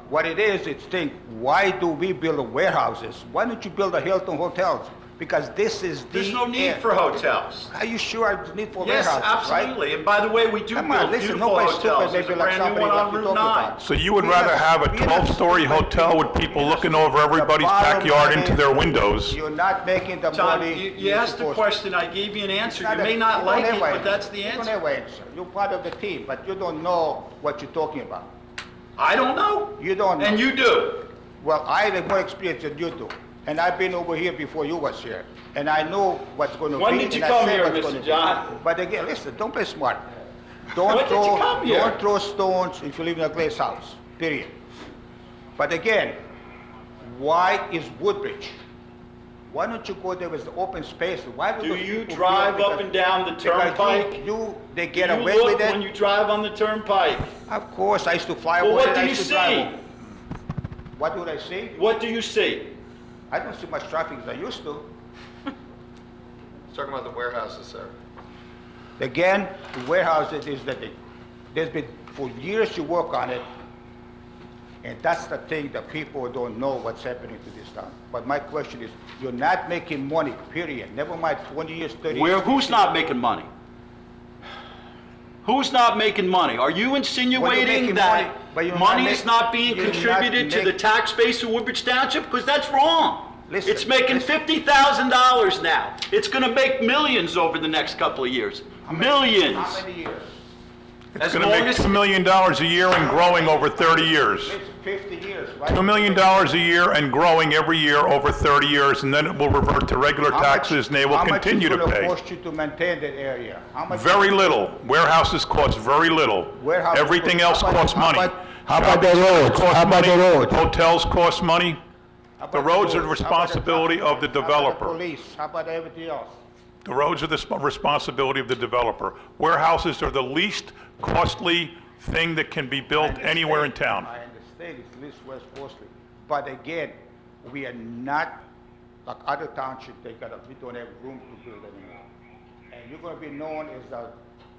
What it is, it's think, why do we build warehouses? Why don't you build a Hilton hotels? Because this is the... There's no need for hotels. Are you sure there's need for Yes, warehouses, right? absolutely. And by the way, we do Come on, build listen, beautiful nobody's hotels. stupid, There's a maybe like brand new somebody one what on you Route talk 9. about. So you would rather have a 12-story hotel with people looking over everybody's backyard into their windows? You're not making the John, money. you you're asked the supposed to. question, I gave you an answer. Not You may a- not you like don't it, have but that's the You don't answer. have answer. You're part of the team, but you don't know what you're talking about. I don't know. You don't know. And you do. Well, I have more experience than you do. And I've been over here before you was here. And I know what's going to be. When did you and I come say here, what's Mr. gonna be. John? But again, listen, don't play smart. When Don't did you come here? Don't throw stones if you live in a glass house, period. But again, why is Woodbridge? Why don't you go there with the open space? Why do Do those you people drive feel- up and down the because turnpike? they get Do you away look with it? when you drive on the turnpike? Of course, I used to fly Well, over what it, do I you used to see? drive over. What do I see? What do you see? I don't see much traffic as I used to. He's talking about the warehouses, sir. Again, the warehouses is that there's been, for years you work on it, and that's the thing that people don't know what's happening to this town. But my question is, you're not making money, period. Never mind 20 years, 30 years. Who's not making money? Who's not making money? Are you insinuating making that money, but you're money not is make- not being you're not contributed to the make- tax base of Woodbridge Township? Because that's wrong. Listen, It's making listen. $50,000 now. It's going to make millions over the next couple of years. Millions. How many years? It's As going to long make as- $2 million a year and growing over 30 years. It's 50 years, right? $2 million a year and growing every year over 30 years, and then it will revert to regular How much- taxes, and they will continue to How much is pay. going to cost you to maintain that area? How much? Very little. Warehouses cost very little. Warehouses Everything cost- else how about- costs how money. about- how about the Shopping centers roads? cost How about the money. roads? Hotels cost money. How about The roads are the roads? How about responsibility traffic? of the How about developer. the police? How about everything else? The roads are the responsibility of the developer. Warehouses are the least costly thing that can be built anywhere in town. I understand it's least west costly, but again, we are not like other townships. We don't have room to build anymore, and you're going to be known as a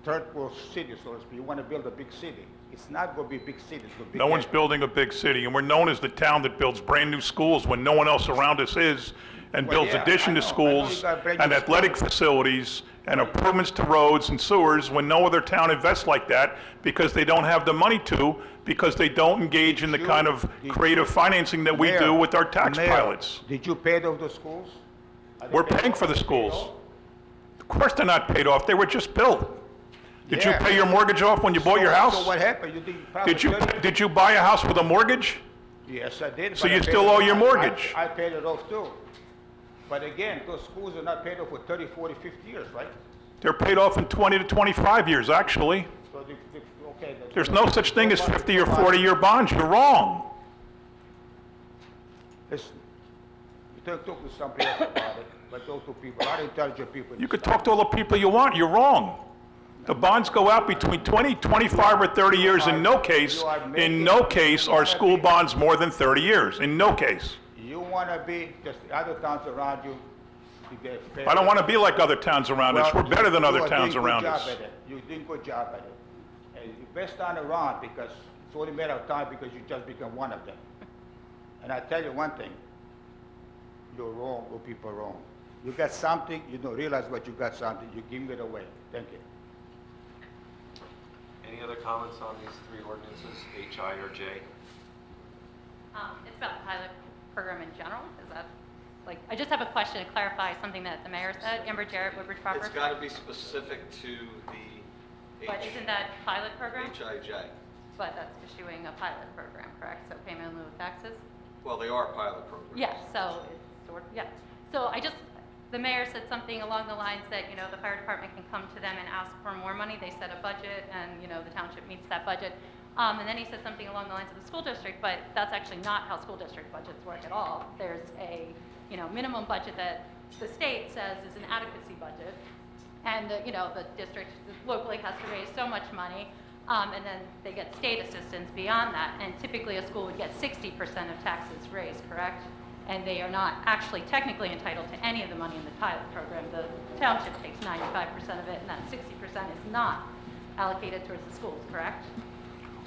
third world city, so to speak. You want to build a big city. It's not going to be a big city. It's going to be No one's building a big city, and we're known as the town that builds brand-new schools when no one else around us is, and Well, builds yeah, addition I to know you schools got brand-new and athletic facilities and improvements to roads and sewers when no other town invests like that because they don't have the money to, because they don't engage in the kind of creative financing that we Mayor, do with our tax Mayor, pilots. Did you pay off the schools? Are they We're paid paying off? for the Paid schools. off? Of course they're not paid off, they were just built. Did you Yeah. pay your mortgage off when you bought your house? So what happened? You did probably Did you, 30 did you buy a house with a mortgage? Yes, I did. So but I you paid still it owe off. your mortgage? I paid it off too. But again, those schools are not paid off for 30, 40, 50 years, right? They're paid off in 20 to 25 years, actually. So okay. There's no such thing as 50 or 40-year bonds. You're wrong. Listen, you talk to somebody else about it, but those two people, a lot of intelligent people. in You this could town. talk to all the people you want. You're wrong. The bonds go out between 20, 25, or 30 years. In no case are school bonds more than 30 years. In no case. You want to be, just the other towns around you, to get paid. I don't want to be like other towns around us. We're better than other towns around us. You're doing a good job at it. And you best turn around because it's only a matter of time because you just become one of them. And I tell you one thing, you're wrong or people are wrong. You got something, you don't realize what you got something, you give it away. Thank you. Any other comments on these three ordinances, H, I, or J? It's about the pilot program in general. Is that, like, I just have a question to clarify something that the mayor said. Amber Jarrett, Woodbridge Proper. It's got to be specific to the But isn't that pilot program? HIJ. But that's issuing a pilot program, correct? So payment in lieu of taxes? Well, they are pilot programs. Yes, so it's sort of, yeah. So the mayor said something along the lines that, you know, the fire department can come to them and ask for more money. They set a budget and, you know, the township meets that budget. And then he said something along the lines of the school district, but that's actually not how school district budgets work at all. There's a, you know, minimum budget that the state says is an adequacy budget. And, you know, the district locally has to raise so much money, and then they get state assistance beyond that. And typically a school would get 60% of taxes raised, correct? And they are not actually technically entitled to any of the money in the pilot program. The township takes 95% of it, and that 60% is not allocated towards the schools, correct?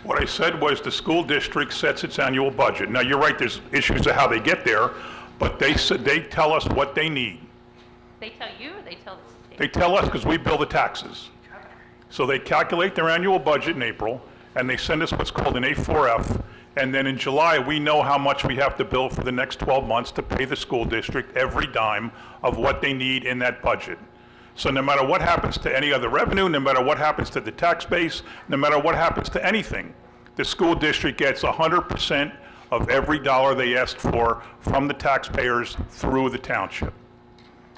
What I said was the school district sets its annual budget. Now, you're right, there's issues of how they get there, but they tell us what they need. They tell you, or they tell the state? They tell us because we bill the taxes. So they calculate their annual budget in April, and they send us what's called an A4F, and then in July, we know how much we have to bill for the next 12 months to pay the school district every dime of what they need in that budget. So no matter what happens to any other revenue, no matter what happens to the tax base, no matter what happens to anything, the school district gets 100% of every dollar they asked for from the taxpayers through the township.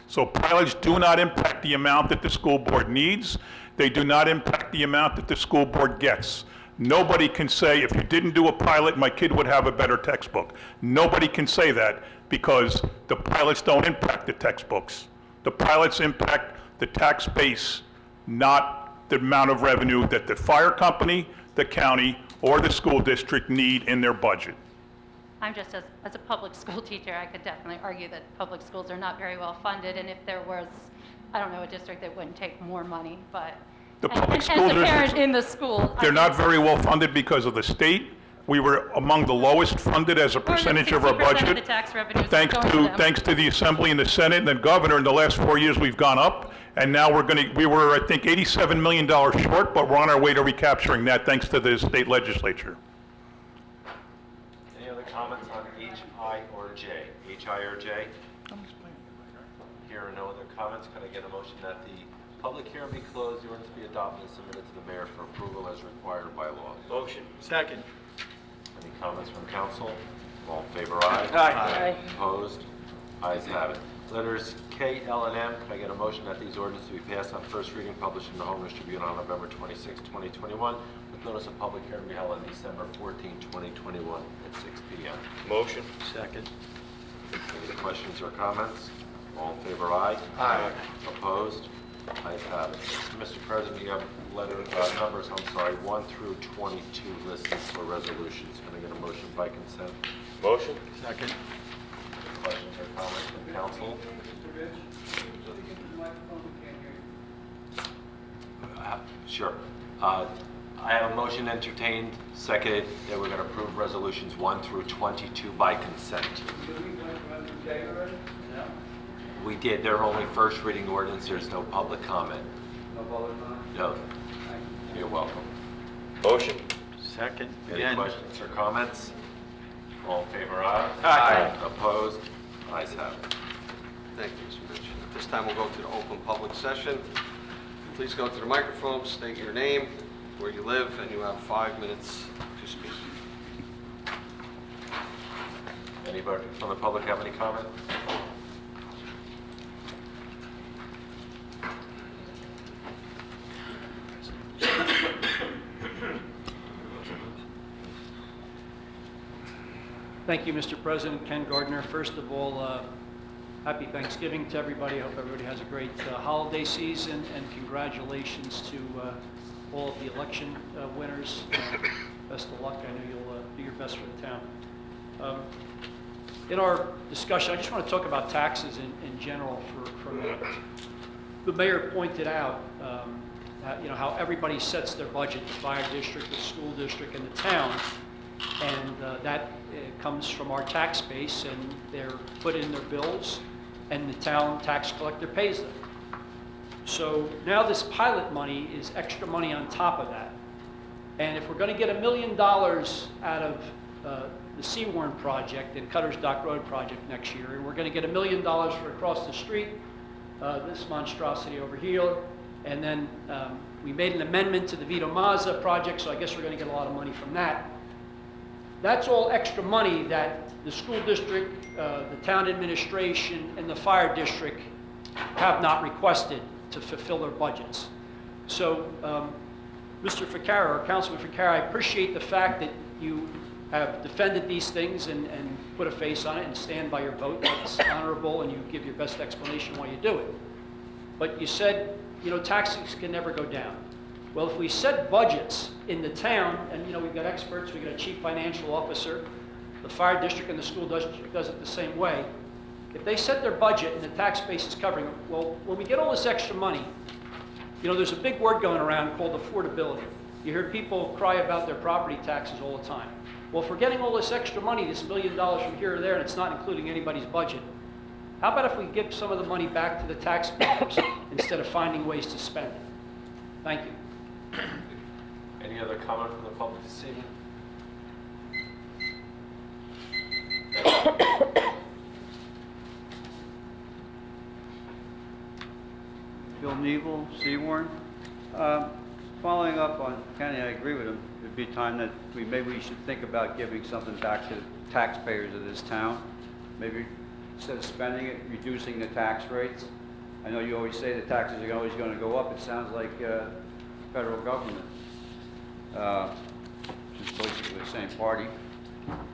So pilots do not impact the amount that the school board needs. They do not impact the amount that the school board gets. Nobody can say, if you didn't do a pilot, my kid would have a better textbook. Nobody can say that because the pilots don't impact the textbooks. The pilots impact the tax base, not the amount of revenue that the fire company, the county, or the school district need in their budget. I'm just, as a public school teacher, I could definitely argue that public schools are not very well funded, and if there was, I don't know, a district that wouldn't take more money, but The and- public and school as a parent districts, in the school, they're not very well funded because of the state. We were among the lowest funded as a percentage of our 60% budget. of the tax revenues But thanks are going to them. thanks to the Assembly and the Senate and the governor, in the last 4 years, we've gone up. And now we were, I think, $87 million short, but we're on our way to recapturing that thanks to the state legislature. Any other comments on H, I, or J? H, I, or J? Here are no other comments. Can I get a motion that the public hearing be closed, the ordinance be adopted, and submitted to the mayor for approval as required by law? Motion. Second. Any comments from council? All in favor, aye? Aye. Opposed? Ayes have it. Letters K, L, and M, can I get a motion that these ordinances be passed on first reading, published in the Home News Tribune on November 26, 2021, with notice of public hearing to be held on December 14, 2021, at 6 p.m.? Motion. Second. Any questions or comments? All in favor, aye? Aye. Opposed? Ayes have it. Mr. President, you have numbers, 1 through 22 listed for resolutions. Can I get a motion by consent? Motion. Second. Any questions or comments from council? Sure. I have a motion entertained, seconded, that we're going to approve resolutions 1 through 22 by consent. We did. They're only first reading ordinance. There's no public comment. No public comment? No. You're welcome. Motion. Second. Any Again. questions or comments? All in favor, aye? Aye. Opposed? Ayes have it. Thank you, Mr. Mitch. At this time, we'll go to the open public session. Please go to the microphone, state your name, where you live, and you have 5 minutes to speak. Anybody from the public have any comment? Thank you, Mr. President. Ken Gardner. First of all, happy Thanksgiving to everybody. I hope everybody has a great holiday season, and congratulations to all of the election winners. Best of luck. I know you'll do your best for the town. in our discussion, I just want to talk about taxes in general for a minute. The mayor pointed out, how everybody sets their budget, the fire district, the school district, and the town, and that comes from our tax base, and they're put in their bills, and the town tax collector pays them. So now this pilot money is extra money on top of that. And if we're going to get $1 million out of the Seawarn project and Cutter's Dock Road project next year, and we're going to get $1 million for across the street, this monstrosity over here, and then we made an amendment to the Vito Mazza project, so I guess we're going to get a lot of money from that. That's all extra money that the school district, the town administration, and the fire district have not requested to fulfill their budgets. So, Mr. Ficarra, or Councilman Ficarra, I appreciate the fact that you have defended these things and put a face on it and stand by your vote. That's honorable, and you give your best explanation why you do it. But you said, taxes can never go down. Well, if we set budgets in the town, and we've got experts, we've got a chief financial officer, the fire district and the school district does it the same way. If they set their budget and the tax base is covering it, well, when we get all this extra money, there's a big word going around called affordability. You hear people cry about their property taxes all the time. Well, if we're getting all this extra money, this $1 million from here or there, and it's not including anybody's budget, how about if we give some of the money back to the taxpayers instead of finding ways to spend it? Thank you. Any other comment from the public this evening? Bill Neville, Seawarn. Following up on Kenny, I agree with him. It'd be time that maybe we should think about giving something back to the taxpayers of this town. Maybe instead of spending it, reducing the tax rates. I know you always say the taxes are always going to go up. It sounds like federal government, which is basically the same party.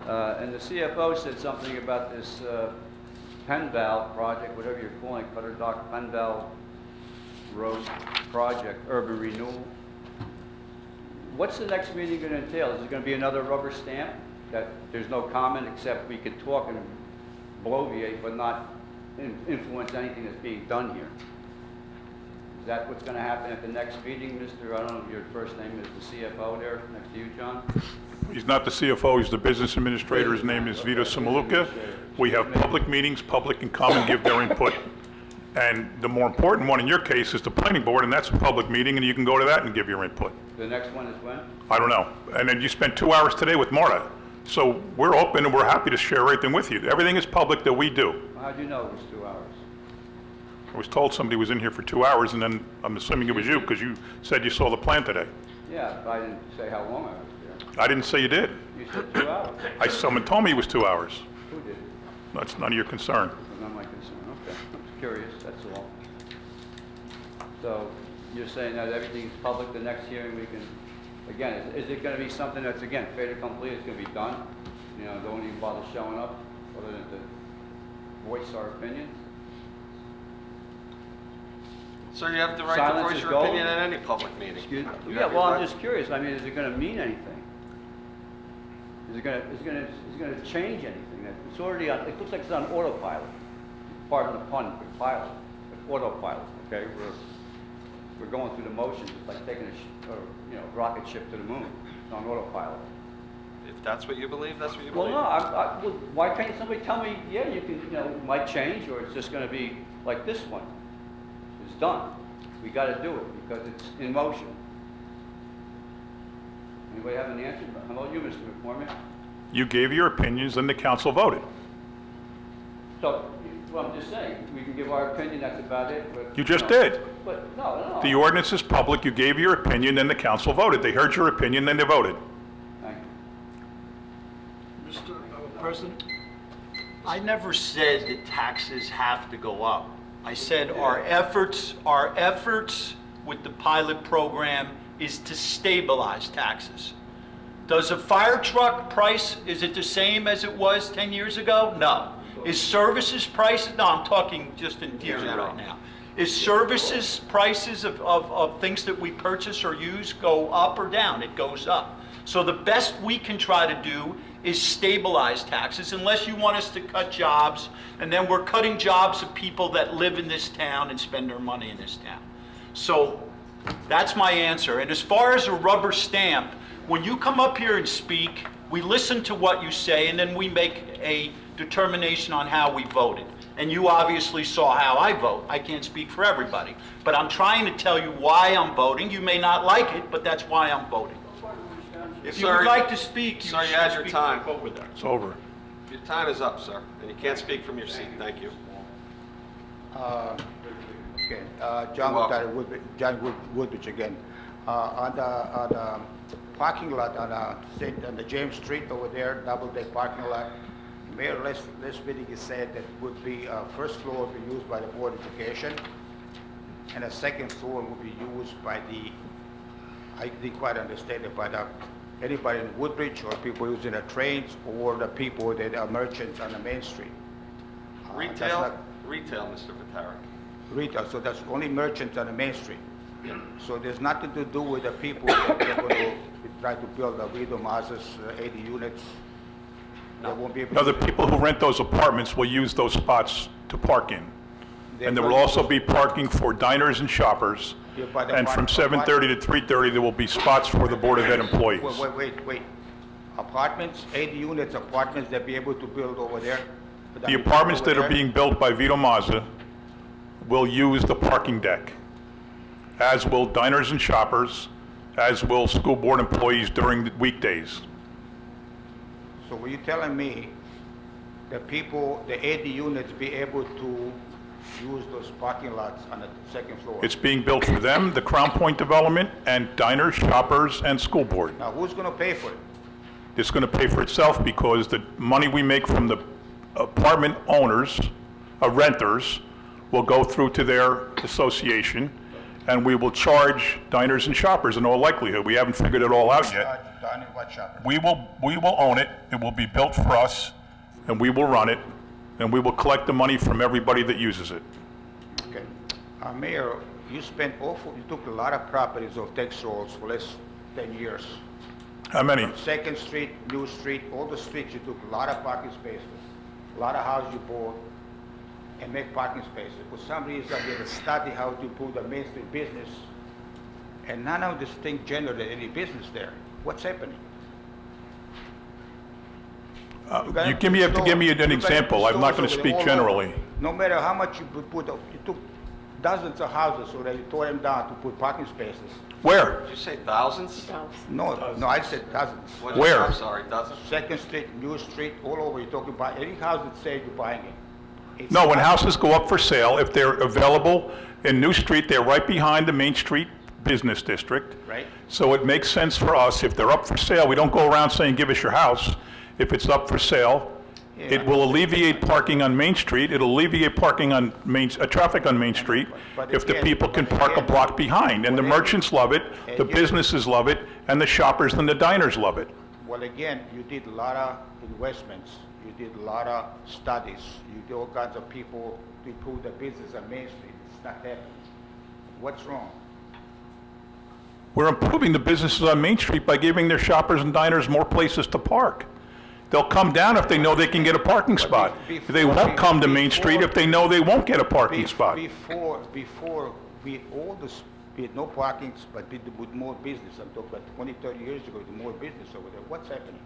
And the CFO said something about this Penval project, whatever you're calling it, Cutter Dock Penval Road project, urban renewal. What's the next meeting going to entail? Is it going to be another rubber stamp that there's no comment except we could talk and bloviate but not influence anything that's being done here? Is that what's going to happen at the next meeting, Mr. I don't know if your first name is the CFO there next to you, John? He's not the CFO, he's the business administrator. His name is Vito Samaluka. We have public meetings, public can come and give their input. And the more important one in your case is the planning board, and that's a public meeting, and you can go to that and give your input. The next one is when? I don't know. And then you spent 2 hours today with Marta. So we're open and we're happy to share everything with you. Everything is public that we do. How'd you know it was 2 hours? I was told somebody was in here for 2 hours, and then I'm assuming it was you because you said you saw the plan today. Yeah, but I didn't say how long I was there. I didn't say you did. You said 2 hours. Someone told me it was 2 hours. Who did? That's none of your concern. It's not my concern. Okay, I'm curious, that's all. So you're saying that everything's public, the next hearing we can, again, is it going to be something that's, again, fait accompli, it's going to be done? Don't even bother showing up other than to voice our opinions? So you have the right Silence to voice is your gold? opinion at any public meeting. Excuse me? You Yeah, have well, your I'm right- just curious. I mean, is it going to mean anything? Is it going to change anything? It's already on, it looks like it's on autopilot. Pardon the pun, but pilot, but autopilot, okay? We're going through the motions. It's like taking a rocket ship to the moon. It's on autopilot. If that's what you believe, that's what you Well, believe. no, well, why can't somebody tell me, yeah, you can, it might change, or it's just going to be like this one. It's done. We got to do it because it's in motion. Anybody have an answer? How about you, Mr. McCormick? You gave your opinions and the council voted. So, well, I'm just saying, we can give our opinion, that's about it. But, You just did. But, no. The ordinance is public, you gave your opinion, then the council voted. They heard your opinion, then they voted. Thank you. Mr. President, I never said that taxes have to go up. I said our efforts with the pilot program is to stabilize taxes. Does a fire truck price, is it the same as it was 10 years ago? No. Is services price, no, I'm talking just in theory right now. Is services prices of things that we purchase or use go up or down? It goes up. So the best we can try to do is stabilize taxes, unless you want us to cut jobs, and then we're cutting jobs of people that live in this town and spend their money in this town. So that's my answer. And as far as a rubber stamp, when you come up here and speak, we listen to what you say, and then we make a determination on how we voted. And you obviously saw how I vote. I can't speak for everybody. But I'm trying to tell you why I'm voting. You may not like it, but that's why I'm voting. If you would Sir, like to speak, you sir, you should had your speak time. over there. It's over. Your time is up, sir, and you can't speak from your seat. Thank you. Okay, You're John welcome. Woodbridge again. On the parking lot on the James Street over there, double-deck parking lot, Mayor Les Whittier said that would be, first floor would be used by the Board of Education, and the second floor would be used by I didn't quite understand it, but anybody in Woodbridge, or people using the trains, or the people that are merchants on the Main Street. That's Retail, not- retail, Mr. Vitaric. Retail, so that's only merchants on the Main Street. So there's nothing to do with the people that they're going to try to build the Vito Mazas, 80 units. They won't be able Now, the to. people who rent those apartments will use those spots to park in. And there will They're also going be parking for diners and shoppers. Yeah, but the And from apart- 7:30 to 3:30, there will be spots for the Board of Ed employees. Wait. Apartments, 80 units apartments, they'll be able to build over there? The apartments that Over are there? being built by Vito Mazza will use the parking deck, as will diners and shoppers, as will school board employees during the weekdays. So were you telling me that people, the 80 units, be able to use those parking lots on the second floor? It's being built for them, the Crown Point Development, and diners, shoppers, and school board. Now, who's going to pay for it? It's going to pay for itself because the money we make from the apartment owners, renters, will go through to their association, and we will charge diners and shoppers in all likelihood. We haven't figured it all out yet. Donnie, what shop? We will own it, it will be built for us, and we will run it, and we will collect the money from everybody that uses it. Okay. Mayor, you took a lot of properties of tax rolls for last 10 years. How many? Second Street, New Street, all the streets, you took a lot of parking spaces, a lot of houses you bought, and make parking spaces. For some reason, they did a study how to put the Main Street business, and none of this thing generated any business there. What's happening? You have to give me an example, I'm not going to speak generally. No matter how much you put, you took dozens of houses, so that you tore them down to put parking spaces. Where? Did you say thousands? No, I said dozens. What did you- Where? I'm sorry, dozens? Second Street, New Street, all over, you're talking about any house that says you're buying it. It's No, when not- houses go up for sale, if they're available in New Street, they're right behind the Main Street Business District. Right. So it makes sense for us, if they're up for sale, we don't go around saying, give us your house. If it's up for sale, it Yeah. will alleviate parking on Main Street, it'll alleviate parking on traffic on Main Street, But if the again- people can but park a again- block behind. And the but merchants love it, the again- businesses love it, and the shoppers and the diners love it. Well, again, you did a lot of investments, you did a lot of studies, you did all kinds of people to improve the business on Main Street. It's not happening. What's wrong? We're improving the businesses on Main Street by giving their shoppers and diners more places to park. They'll come down if they know they can get a parking spot. They won't come to Main Street if they know they won't get a parking spot. Before, we all this, we had no parkings, but with more business. I'm talking about 20, 30 years ago, with more business over there. What's happening?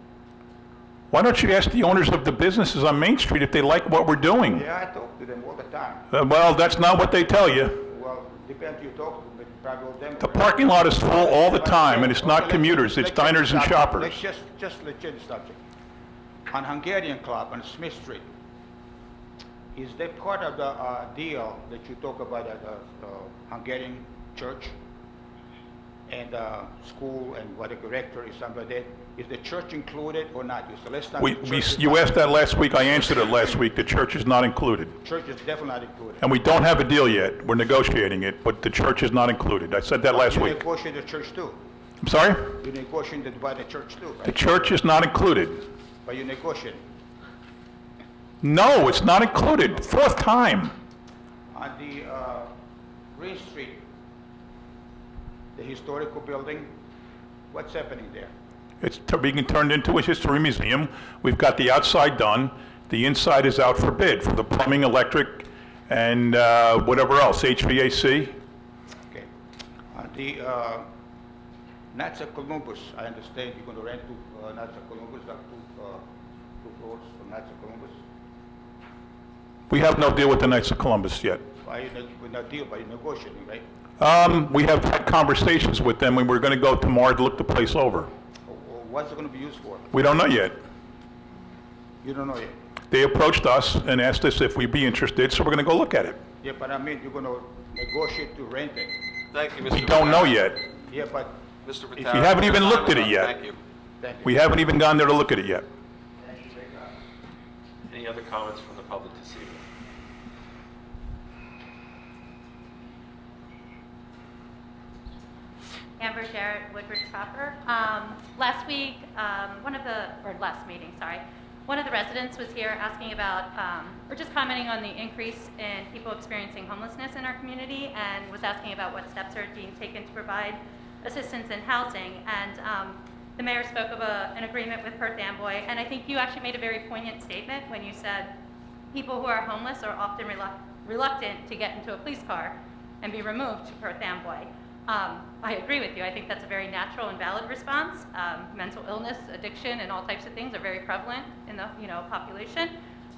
Why don't you ask the owners of the businesses on Main Street if they like what we're doing? Yeah, I talk to them all the time. Well, that's not what they tell you. Well, depends who you talk to, but probably all them. The parking lot is full all the time, and it's not Okay, commuters, it's let's change diners the and subject. shoppers. Let's let's change the subject. On Hungarian Club on Smith Street, is that part of the deal that you talk about at the Hungarian church and school and what the director is, something like that? Is the church included or not? You said last time the church is You not- asked that last week, I answered it last week, the church is not included. Church is definitely not included. And we don't have a deal yet, we're negotiating it, but the church is not included. I said that last You week. negotiate the church too. I'm sorry? You negotiated by the church too, The right? church is not included. But you negotiate. No, it's not included, fourth time. On the Green Street, the historical building, what's happening there? It's being turned into a history museum. We've got the outside done. The inside is out for bid for the plumbing, electric, and whatever else, HVAC. Okay. The Knights of Columbus, I understand you're going to rent to Knights of Columbus, like two floors for Knights of Columbus. We have no deal with the Knights of Columbus yet. With no deal, but you're negotiating, right? We have had conversations with them, and we're going to go tomorrow to look the place over. What's it going to be used for? We don't know yet. You don't know yet. They approached us and asked us if we'd be interested, so we're going to go look at it. Yeah, but I mean, you're going to negotiate to rent it. Thank you, Mr. We don't know Vitale. yet. Yeah, but Mr. We Vitale. haven't even your looked time at is it up. yet. Thank you. thank you. We haven't even gone there to look at it yet. Any other comments from the public this evening? Amber Jarrett, Woodbridge Township. Last week, last meeting, sorry, one of the residents was here asking about, or just commenting on the increase in people experiencing homelessness in our community, and was asking about what steps are being taken to provide assistance in housing. And the mayor spoke of an agreement with Perth Amboy, and I think you actually made a very poignant statement when you said people who are homeless are often reluctant to get into a police car and be removed to Perth Amboy. I agree with you. I think that's a very natural and valid response. Mental illness, addiction, and all types of things are very prevalent in the population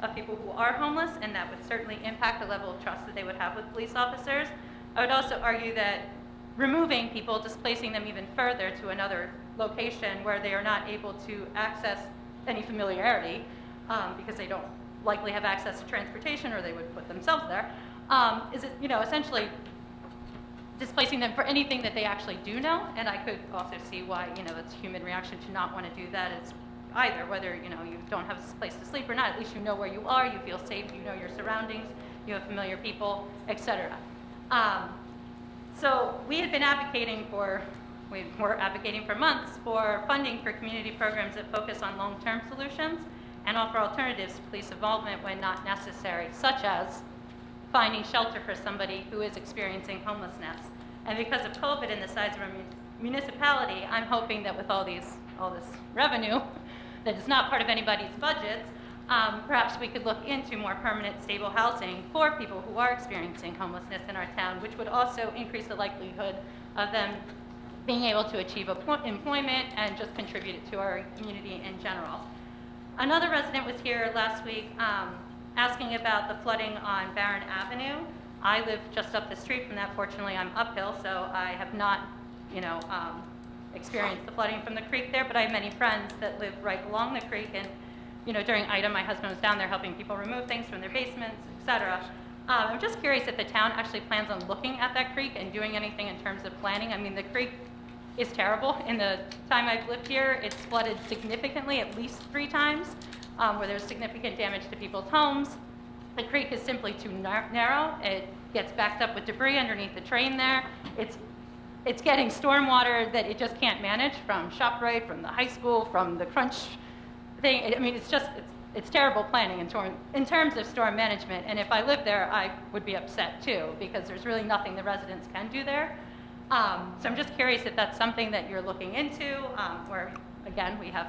of people who are homeless, and that would certainly impact the level of trust that they would have with police officers. I would also argue that removing people, displacing them even further to another location where they are not able to access any familiarity, because they don't likely have access to transportation, or they would put themselves there, is essentially displacing them for anything that they actually do know. And I could also see why, it's a human reaction to not want to do that as either, whether, you don't have a place to sleep or not, at least you know where you are, you feel safe, you know your surroundings, you have familiar people, etc. So we had been advocating for months for funding for community programs that focus on long-term solutions and offer alternatives to police involvement when not necessary, such as finding shelter for somebody who is experiencing homelessness. And because of COVID and the size of our municipality, I'm hoping that with all this revenue that is not part of anybody's budgets, perhaps we could look into more permanent, stable housing for people who are experiencing homelessness in our town, which would also increase the likelihood of them being able to achieve employment and just contribute to our community in general. Another resident was here last week asking about the flooding on Barron Avenue. I live just up the street from that. Fortunately, I'm uphill, so I have not, experienced the flooding from the creek there, but I have many friends that live right along the creek, and, during IDA, my husband was down there helping people remove things from their basements, etc. I'm just curious if the town actually plans on looking at that creek and doing anything in terms of planning. I mean, the creek is terrible. In the time I've lived here, it's flooded significantly, at least 3 times. Where there's significant damage to people's homes. The creek is simply too narrow. It gets backed up with debris underneath the train there. It's getting stormwater that it just can't manage from ShopRite, from the high school, from the Crunch thing. I mean, it's terrible planning in terms of storm management. And if I lived there, I would be upset too, because there's really nothing the residents can do there. So I'm just curious if that's something that you're looking into, where, again, we have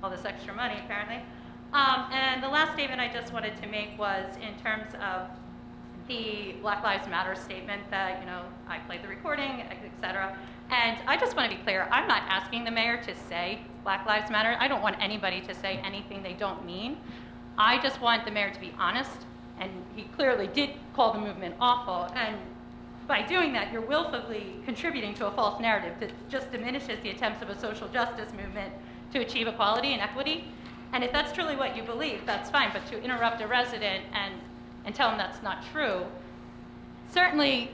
all this extra money, apparently. And the last statement I just wanted to make was in terms of the Black Lives Matter statement that, I played the recording, et cetera. And I just want to be clear, I'm not asking the mayor to say Black Lives Matter. I don't want anybody to say anything they don't mean. I just want the mayor to be honest, and he clearly did call the movement awful. And by doing that, you're willfully contributing to a false narrative that just diminishes the attempts of a social justice movement to achieve equality and equity. And if that's truly what you believe, that's fine, but to interrupt a resident and tell them that's not true certainly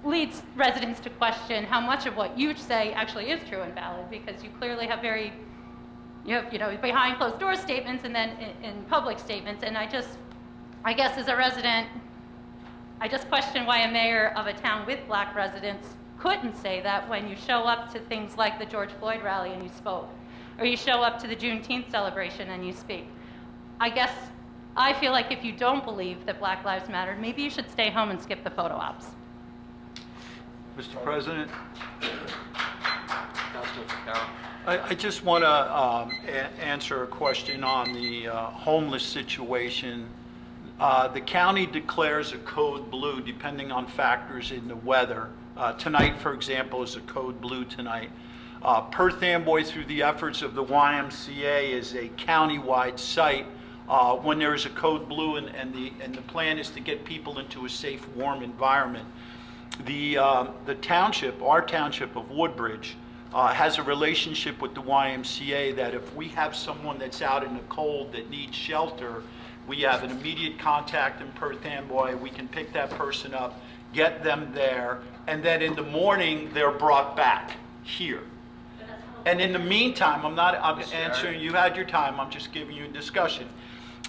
leads residents to question how much of what you say actually is true and valid, because you clearly have behind closed door statements and then in public statements. And I guess as a resident, I just question why a mayor of a town with black residents couldn't say that when you show up to things like the George Floyd rally and you spoke, or you show up to the Juneteenth celebration and you speak. I guess I feel like if you don't believe that Black Lives Matter, maybe you should stay home and skip the photo ops. Mr. President, Councilman Carroll. I just want to answer a question on the homeless situation. The county declares a code blue depending on factors in the weather. Tonight, for example, is a code blue tonight. Perth Amboy, through the efforts of the YMCA, is a county-wide site when there is a code blue, and the plan is to get people into a safe, warm environment. The township, our township of Woodbridge, has a relationship with the YMCA that if we have someone that's out in the cold that needs shelter, we have an immediate contact in Perth Amboy. We can pick that person up, get them there, and then in the morning they're brought back here. And in the meantime, I'm answering, you had your time, I'm just giving you a discussion.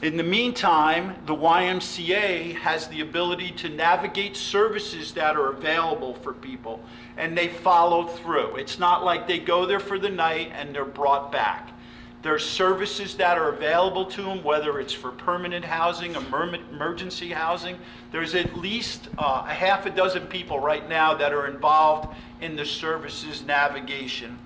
In the meantime, the YMCA has the ability to navigate services that are available for people, and they follow through. It's not like they go there for the night and they're brought back. There's services that are available to them, whether it's for permanent housing, emergency housing. There's at least a half a dozen people right now that are involved in the services navigation.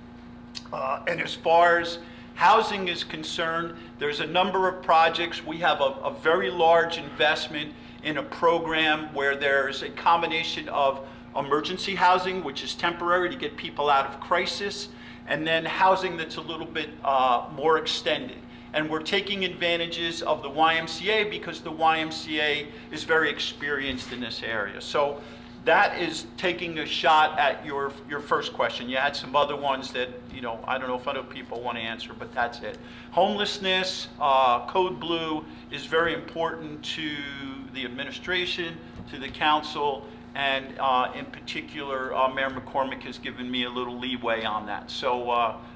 And as far as housing is concerned, there's a number of projects. We have a very large investment in a program where there's a combination of emergency housing, which is temporary to get people out of crisis, and then housing that's a little bit more extended. And we're taking advantages of the YMCA because the YMCA is very experienced in this area. So that is taking a shot at your first question. You had some other ones that, I don't know if other people want to answer, but that's it. Homelessness, Code Blue is very important to the administration, to the council, and in particular, Mayor McCormick has given me a little leeway on that. So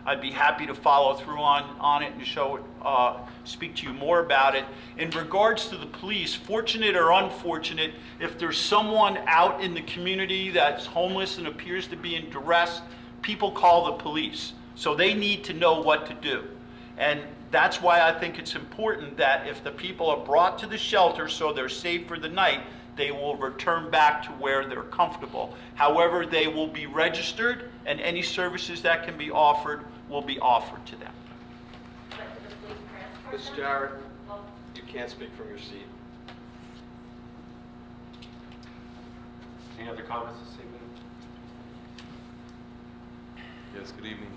I'd be happy to follow through on it and speak to you more about it. In regards to the police, fortunate or unfortunate, if there's someone out in the community that's homeless and appears to be in duress, people call the police. So they need to know what to do. And that's why I think it's important that if the people are brought to the shelter so they're safe for the night, they will return back to where they're comfortable. However, they will be registered, and any services that can be offered will be offered to them. Ms. Jarrett, you can't speak from your seat. Any other comments this evening? Yes, good evening.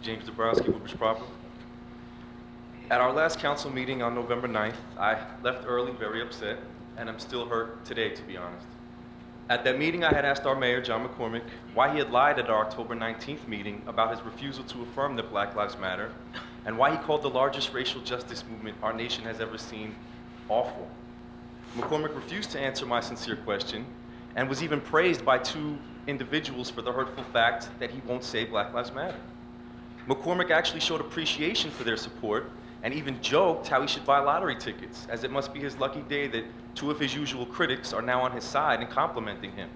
James Dabrowski, Woodbridge Proper. At our last council meeting on November 9th, I left early, very upset, and I'm still hurt today, to be honest. At that meeting, I had asked our mayor, John McCormick, why he had lied at our October 19th meeting about his refusal to affirm that Black Lives Matter, and why he called the largest racial justice movement our nation has ever seen awful. McCormick refused to answer my sincere question, and was even praised by two individuals for the hurtful fact that he won't say Black Lives Matter. McCormick actually showed appreciation for their support, and even joked how he should buy lottery tickets, as it must be his lucky day that two of his usual critics are now on his side and complimenting him,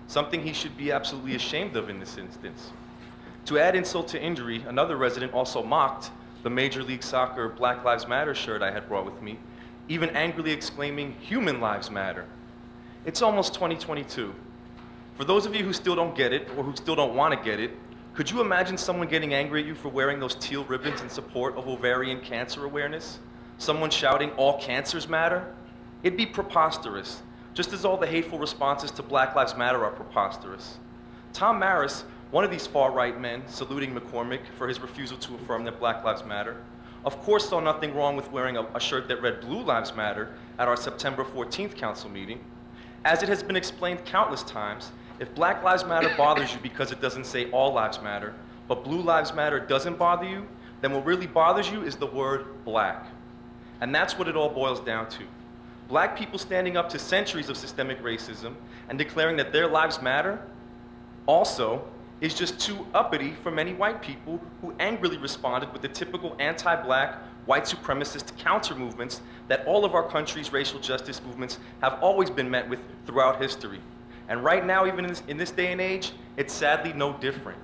something he should be absolutely ashamed of in this instance. To add insult to injury, another resident also mocked the Major League Soccer Black Lives Matter shirt I had brought with me, even angrily exclaiming, "Human lives matter." It's almost 2022. For those of you who still don't get it, or who still don't want to get it, could you imagine someone getting angry at you for wearing those teal ribbons in support of ovarian cancer awareness? Someone shouting, "All cancers matter"? It'd be preposterous, just as all the hateful responses to Black Lives Matter are preposterous. Tom Maris, one of these far-right men saluting McCormick for his refusal to affirm that Black Lives Matter, of course saw nothing wrong with wearing a shirt that read "Blue Lives Matter" at our September 14th council meeting. As it has been explained countless times, if Black Lives Matter bothers you because it doesn't say all lives matter, but Blue Lives Matter doesn't bother you, then what really bothers you is the word black. And that's what it all boils down to. Black people standing up to centuries of systemic racism and declaring that their lives matter also is just too uppity for many white people who angrily responded with the typical anti-black, white supremacist counter movements that all of our country's racial justice movements have always been met with throughout history. And right now, even in this day and age, it's sadly no different.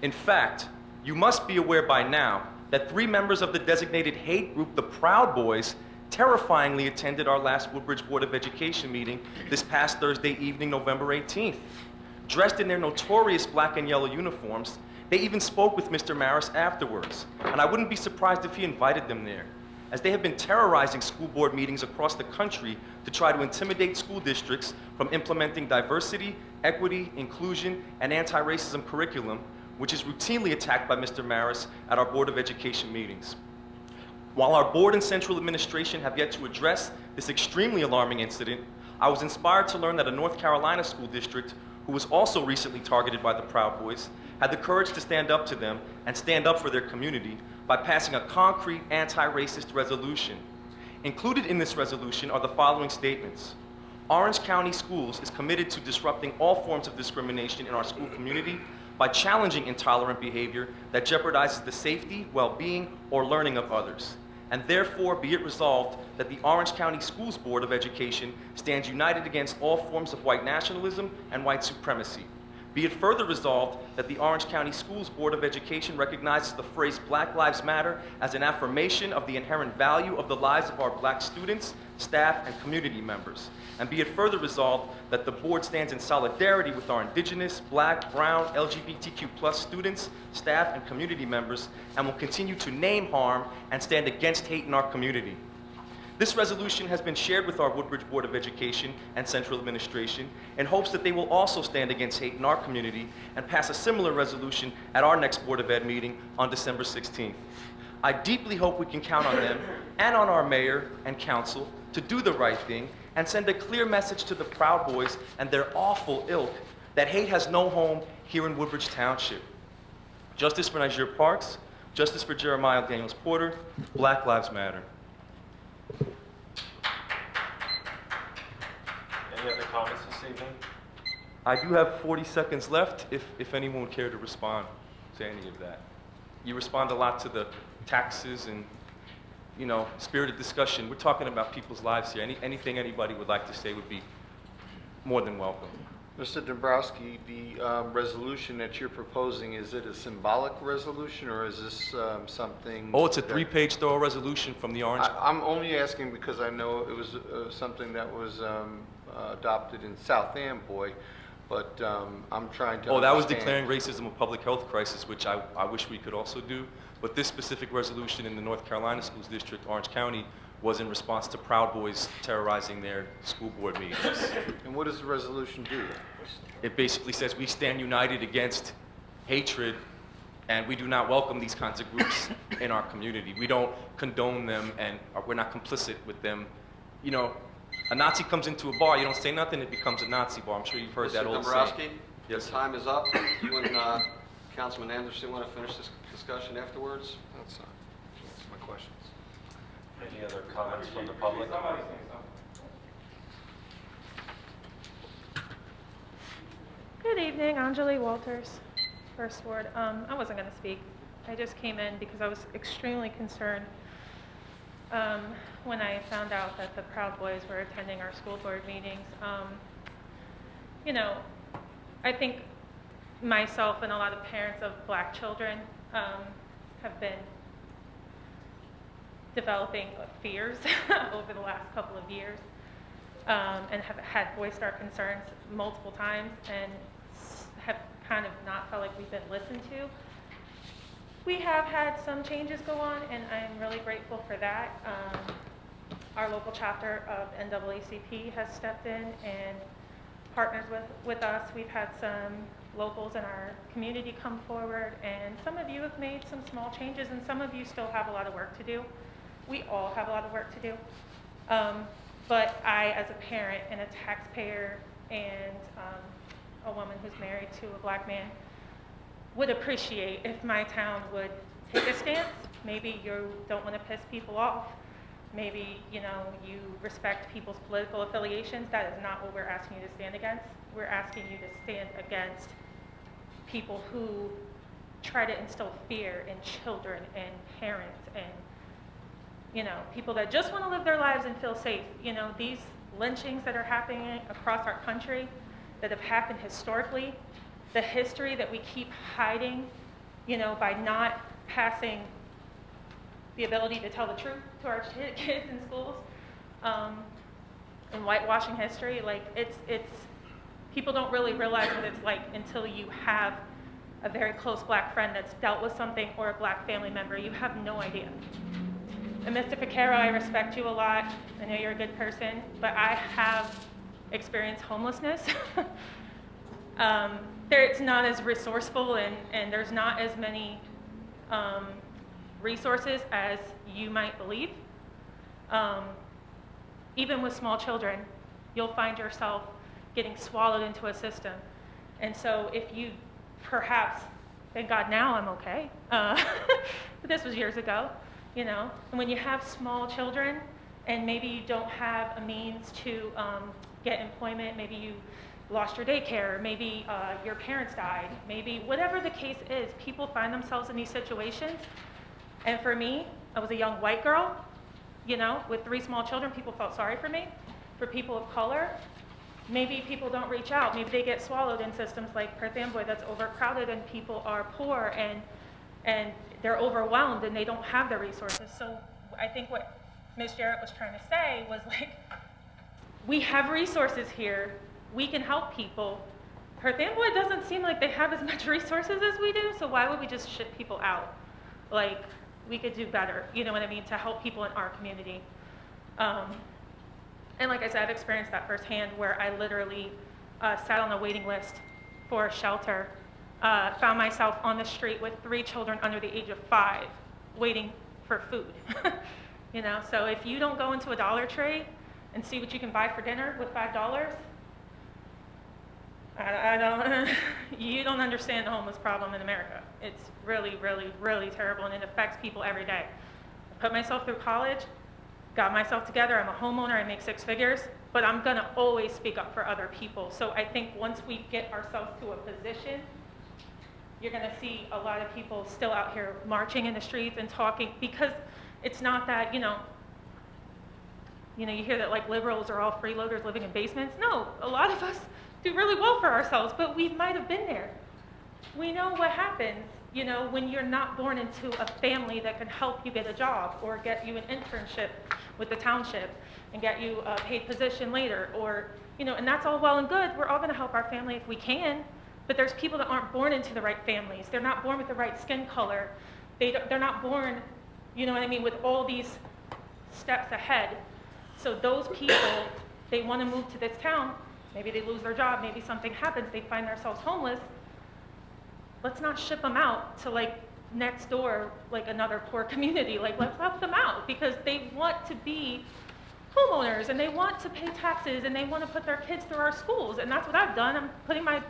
In fact, you must be aware by now that 3 members of the designated hate group, the Proud Boys, terrifyingly attended our last Woodbridge Board of Education meeting this past Thursday evening, November 18th. Dressed in their notorious black and yellow uniforms, They even spoke with Mr. Maris afterwards, and I wouldn't be surprised if he invited them there, as they have been terrorizing school board meetings across the country to try to intimidate school districts from implementing diversity, equity, inclusion, and anti-racism curriculum, which is routinely attacked by Mr. Maris at our Board of Education meetings. While our board and central administration have yet to address this extremely alarming incident, I was inspired to learn that a North Carolina school district, who was also recently targeted by the Proud Boys, had the courage to stand up to them and stand up for their community by passing a concrete anti-racist resolution. Included in this resolution are the following statements. Orange County Schools is committed to disrupting all forms of discrimination in our school community by challenging intolerant behavior that jeopardizes the safety, well-being, or learning of others. And therefore, be it resolved that the Orange County Schools Board of Education stands united against all forms of white nationalism and white supremacy. Be it further resolved that the Orange County Schools Board of Education recognizes the phrase Black Lives Matter as an affirmation of the inherent value of the lives of our black students, staff, and community members. And be it further resolved that the board stands in solidarity with our indigenous, black, brown, LGBTQ+ students, staff, and community members, and will continue to name harm and stand against hate in our community. This resolution has been shared with our Woodbridge Board of Education and Central Administration in hopes that they will also stand against hate in our community and pass a similar resolution at our next Board of Ed meeting on December 16th. I deeply hope we can count on them and on our mayor and council to do the right thing and send a clear message to the Proud Boys and their awful ilk that hate has no home here in Woodbridge Township. Justice for Nigeria Parks, justice for Jeremiah Daniels Porter, Black Lives Matter. Any other comments this evening? I do have 40 seconds left if anyone would care to respond to any of that. You respond a lot to the taxes and, you know, spirited discussion. We're talking about people's lives here. Anything anybody would like to say would be more than welcome. Mr. Dombrowski, the resolution that you're proposing, is it a symbolic resolution or is this something? Oh, it's a 3-page thorough resolution from the Orange. I'm only asking because I know it was something that was adopted in South Amboy, but I'm trying to Oh, that was understand. declaring racism a public health crisis, which I wish we could also do. But this specific resolution in the North Carolina Schools District, Orange County, was in response to Proud Boys terrorizing their school board meetings. And what does the resolution do? It basically says we stand united against hatred and we do not welcome these kinds of groups in our community. We don't condone them and we're not complicit with them. You know, a Nazi comes into a bar, you don't say nothing, it becomes a Nazi bar. I'm sure you've heard that Mr. old Dombrowski, saying. Yes, your time is up. You and Councilman Anderson want to finish this discussion afterwards? That's my questions. Any other comments from the public? Good evening, Anjali Walters, First Ward. I wasn't going to speak. I just came in because I was extremely concerned when I found out that the Proud Boys were attending our school board meetings. You know, I think myself and a lot of parents of black children have been developing fears over the last couple of years and have had voiced our concerns multiple times and have kind of not felt like we've been listened to. We have had some changes go on, and I'm really grateful for that. Our local chapter of NAACP has stepped in and partnered with us. We've had some locals in our community come forward, and some of you have made some small changes, and some of you still have a lot of work to do. We all have a lot of work to do. But I, as a parent and a taxpayer and a woman who's married to a black man, would appreciate if my town would take a stance. Maybe you don't want to piss people off. Maybe, you know, you respect people's political affiliations. That is not what we're asking you to stand against. We're asking you to stand against people who try to instill fear in children and parents and, you know, people that just want to live their lives and feel safe. You know, these lynchings that are happening across our country that have happened historically, the history that we keep hiding, you know, by not passing the ability to tell the truth to our kids in schools, and whitewashing history, like it's people don't really realize what it's like until you have a very close black friend that's dealt with something, or a black family member. You have no idea. And Mr. Vaquero, I respect you a lot. I know you're a good person, but I have experienced homelessness. It's not as resourceful, and there's not as many resources as you might believe. Even with small children, you'll find yourself getting swallowed into a system. And so if you perhaps, thank God now I'm okay, but this was years ago, you know, and when you have small children and maybe you don't have a means to get employment, maybe you lost your daycare, maybe your parents died, maybe whatever the case is, people find themselves in these situations. And for me, I was a young white girl, you know, with 3 small children. People felt sorry for me. For people of color, maybe people don't reach out. Maybe they get swallowed in systems like Perth Amboy that's overcrowded, and people are poor and they're overwhelmed and they don't have the resources. So I think what Ms. Jarrett was trying to say was like, we have resources here. We can help people. Perth Amboy doesn't seem like they have as much resources as we do, so why would we just ship people out? Like, we could do better, you know what I mean, to help people in our community. And like I said, I've experienced that firsthand, where I literally sat on a waiting list for a shelter, found myself on the street with 3 children under the age of 5, waiting for food. You know, so if you don't go into a Dollar Tree and see what you can buy for dinner with $5, I don't, you don't understand the homeless problem in America. It's really, really, really terrible, and it affects people every day. I put myself through college, got myself together. I'm a homeowner, I make 6 figures, but I'm gonna always speak up for other people. So I think once we get ourselves to a position, you're gonna see a lot of people still out here marching in the streets and talking, because it's not that, you know, you hear that like liberals are all freeloaders living in basements. No, a lot of us do really well for ourselves, but we might have been there. We know what happens, you know, when you're not born into a family that can help you get a job or get you an internship with the township and get you a paid position later, or, you know, and that's all well and good. We're all gonna help our family if we can, but there's people that aren't born into the right families. They're not born with the right skin color. They're not born, you know what I mean, with all these steps ahead. So those people, they wanna move to this town. Maybe they lose their job, maybe something happens, they find themselves homeless. Let's not ship them out to like next door, like another poor community. Like, let's help them out, because they want to be homeowners and they want to pay taxes and they want to put their kids through our schools. And that's what I've done. I'm putting my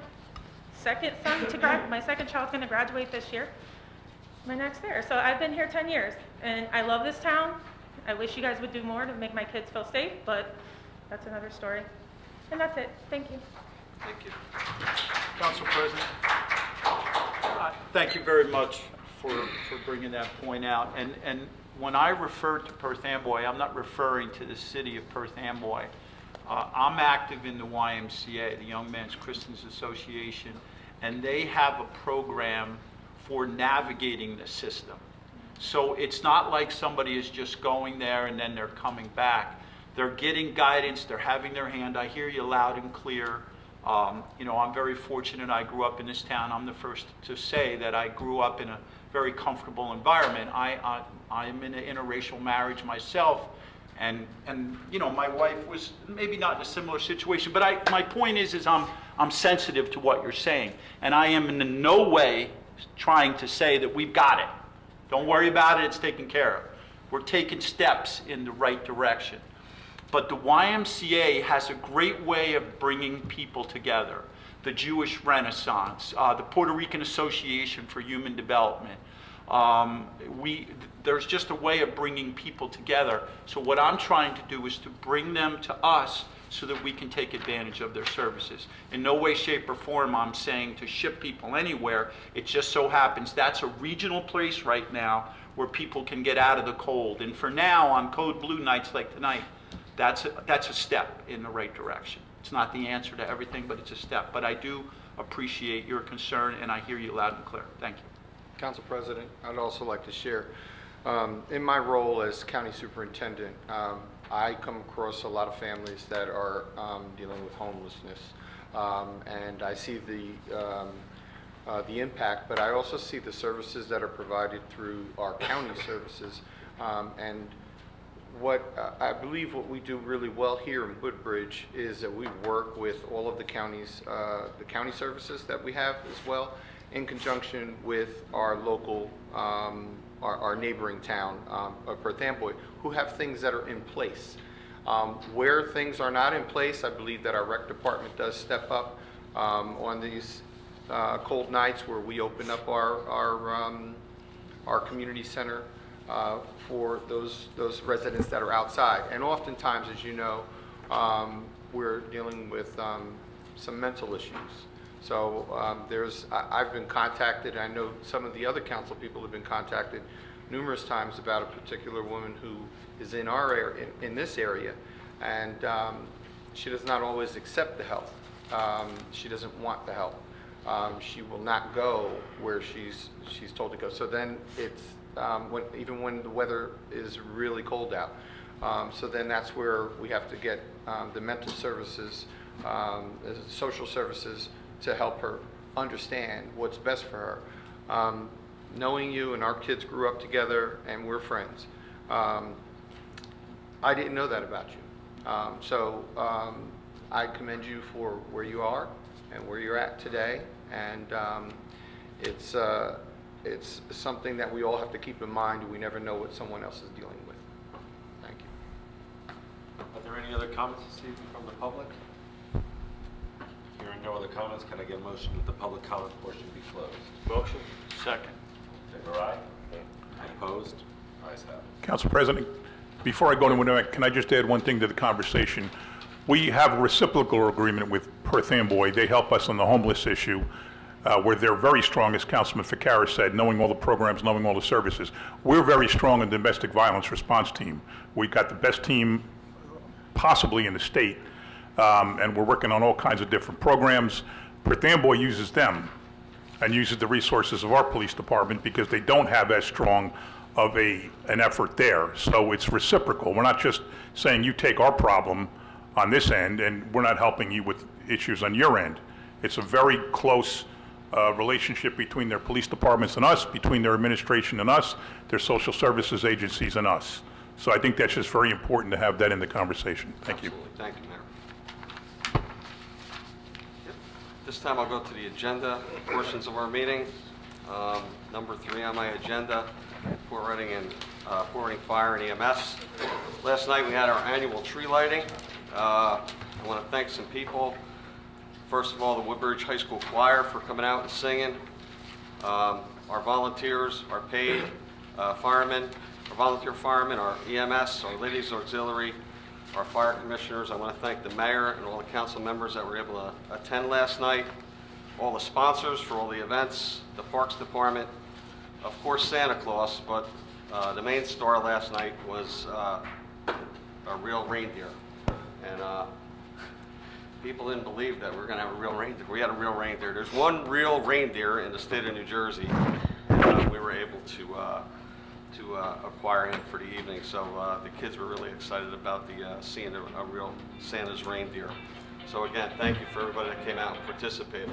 second son to graduate, my second child's gonna graduate this year. My next there. So I've been here 10 years and I love this town. I wish you guys would do more to make my kids feel safe, but that's another story. And that's it. Thank you. Thank you. Council President. Thank you very much for bringing that point out. And when I refer to Perth Amboy, I'm not referring to the city of Perth Amboy. I'm active in the YMCA, the Young Men's Christians Association, and they have a program for navigating the system. So it's not like somebody is just going there and then they're coming back. They're getting guidance, they're having their hand. I hear you loud and clear. You know, I'm very fortunate I grew up in this town. I'm the first to say that I grew up in a very comfortable environment. I'm in an interracial marriage myself, and you know, my wife was maybe not in a similar situation, but my point is I'm sensitive to what you're saying, and I am in no way trying to say that we've got it. Don't worry about it, it's taken care of. We're taking steps in the right direction. But the YMCA has a great way of bringing people together. The Jewish Renaissance, the Puerto Rican Association for Human Development. There's just a way of bringing people together. So what I'm trying to do is to bring them to us so that we can take advantage of their services. In no way, shape, or form I'm saying to ship people anywhere. It just so happens that's a regional place right now where people can get out of the cold. And for now, on Code Blue nights like tonight, that's a step in the right direction. It's not the answer to everything, but it's a step. But I do appreciate your concern, and I hear you loud and clear. Thank you. Council President, I'd also like to share. In my role as county superintendent, I come across a lot of families that are dealing with homelessness. And I see the impact, but I also see the services that are provided through our county services. And what I believe what we do really well here in Woodbridge is that we work with all of the counties, the county services that we have as well, in conjunction with our local, our neighboring town of Perth Amboy, who have things that are in place. Where things are not in place, I believe that our rec department does step up on these cold nights where we open up our community center for those residents that are outside. And oftentimes, as you know, we're dealing with some mental issues. So I've been contacted, I know some of the other council people have been contacted numerous times about a particular woman who is in our area, in this area, and she does not always accept the help. She doesn't want the help. She will not go where she's told to go. So then it's even when the weather is really cold out. So then that's where we have to get the mental services, social services to help her understand what's best for her. Knowing you, and our kids grew up together and we're friends. I didn't know that about you. So I commend you for where you are and where you're at today. And it's something that we all have to keep in mind. We never know what someone else is dealing with. Thank you. Are there any other comments this evening from the public? Hearing no other comments, can I get a motion that the public comment portion be closed? Motion. Second. Favor aye? Opposed? Ayes have it. Council President, before I go into it, can I just add one thing to the conversation? We have a reciprocal agreement with Perth Amboy. They help us on the homeless issue, where they're very strong, as Councilman Ficarra said, knowing all the programs, knowing all the services. We're very strong in the domestic violence response team. We've got the best team possibly in the state, and we're working on all kinds of different programs. Perth Amboy uses them and uses the resources of our police department because they don't have as strong of an effort there. So it's reciprocal. We're not just saying you take our problem on this end and we're not helping you with issues on your end. It's a very close relationship between their police departments and us, between their administration and us, their social services agencies and us. So I think that's just very important to have that in the conversation. Thank you. Absolutely. Thank you, Mayor. This time I'll go to the agenda portions of our meeting. Number 3 on my agenda, Port Reading Fire and EMS. Last night we had our annual tree lighting. I want to thank some people. First of all, the Woodbridge High School Choir for coming out and singing. Our volunteers, our paid firemen, our volunteer firemen, our EMS, our Ladies Auxiliary, our fire commissioners. I want to thank the mayor and all the council members that were able to attend last night, all the sponsors for all the events, the Parks Department, of course Santa Claus, but the main star last night was a real reindeer. And people didn't believe that we were going to have a real reindeer. We had a real reindeer. There's one real reindeer in the state of New Jersey. We were able to acquire him for the evening. So the kids were really excited about seeing a real Santa's reindeer. So again, thank you for everybody that came out and participated.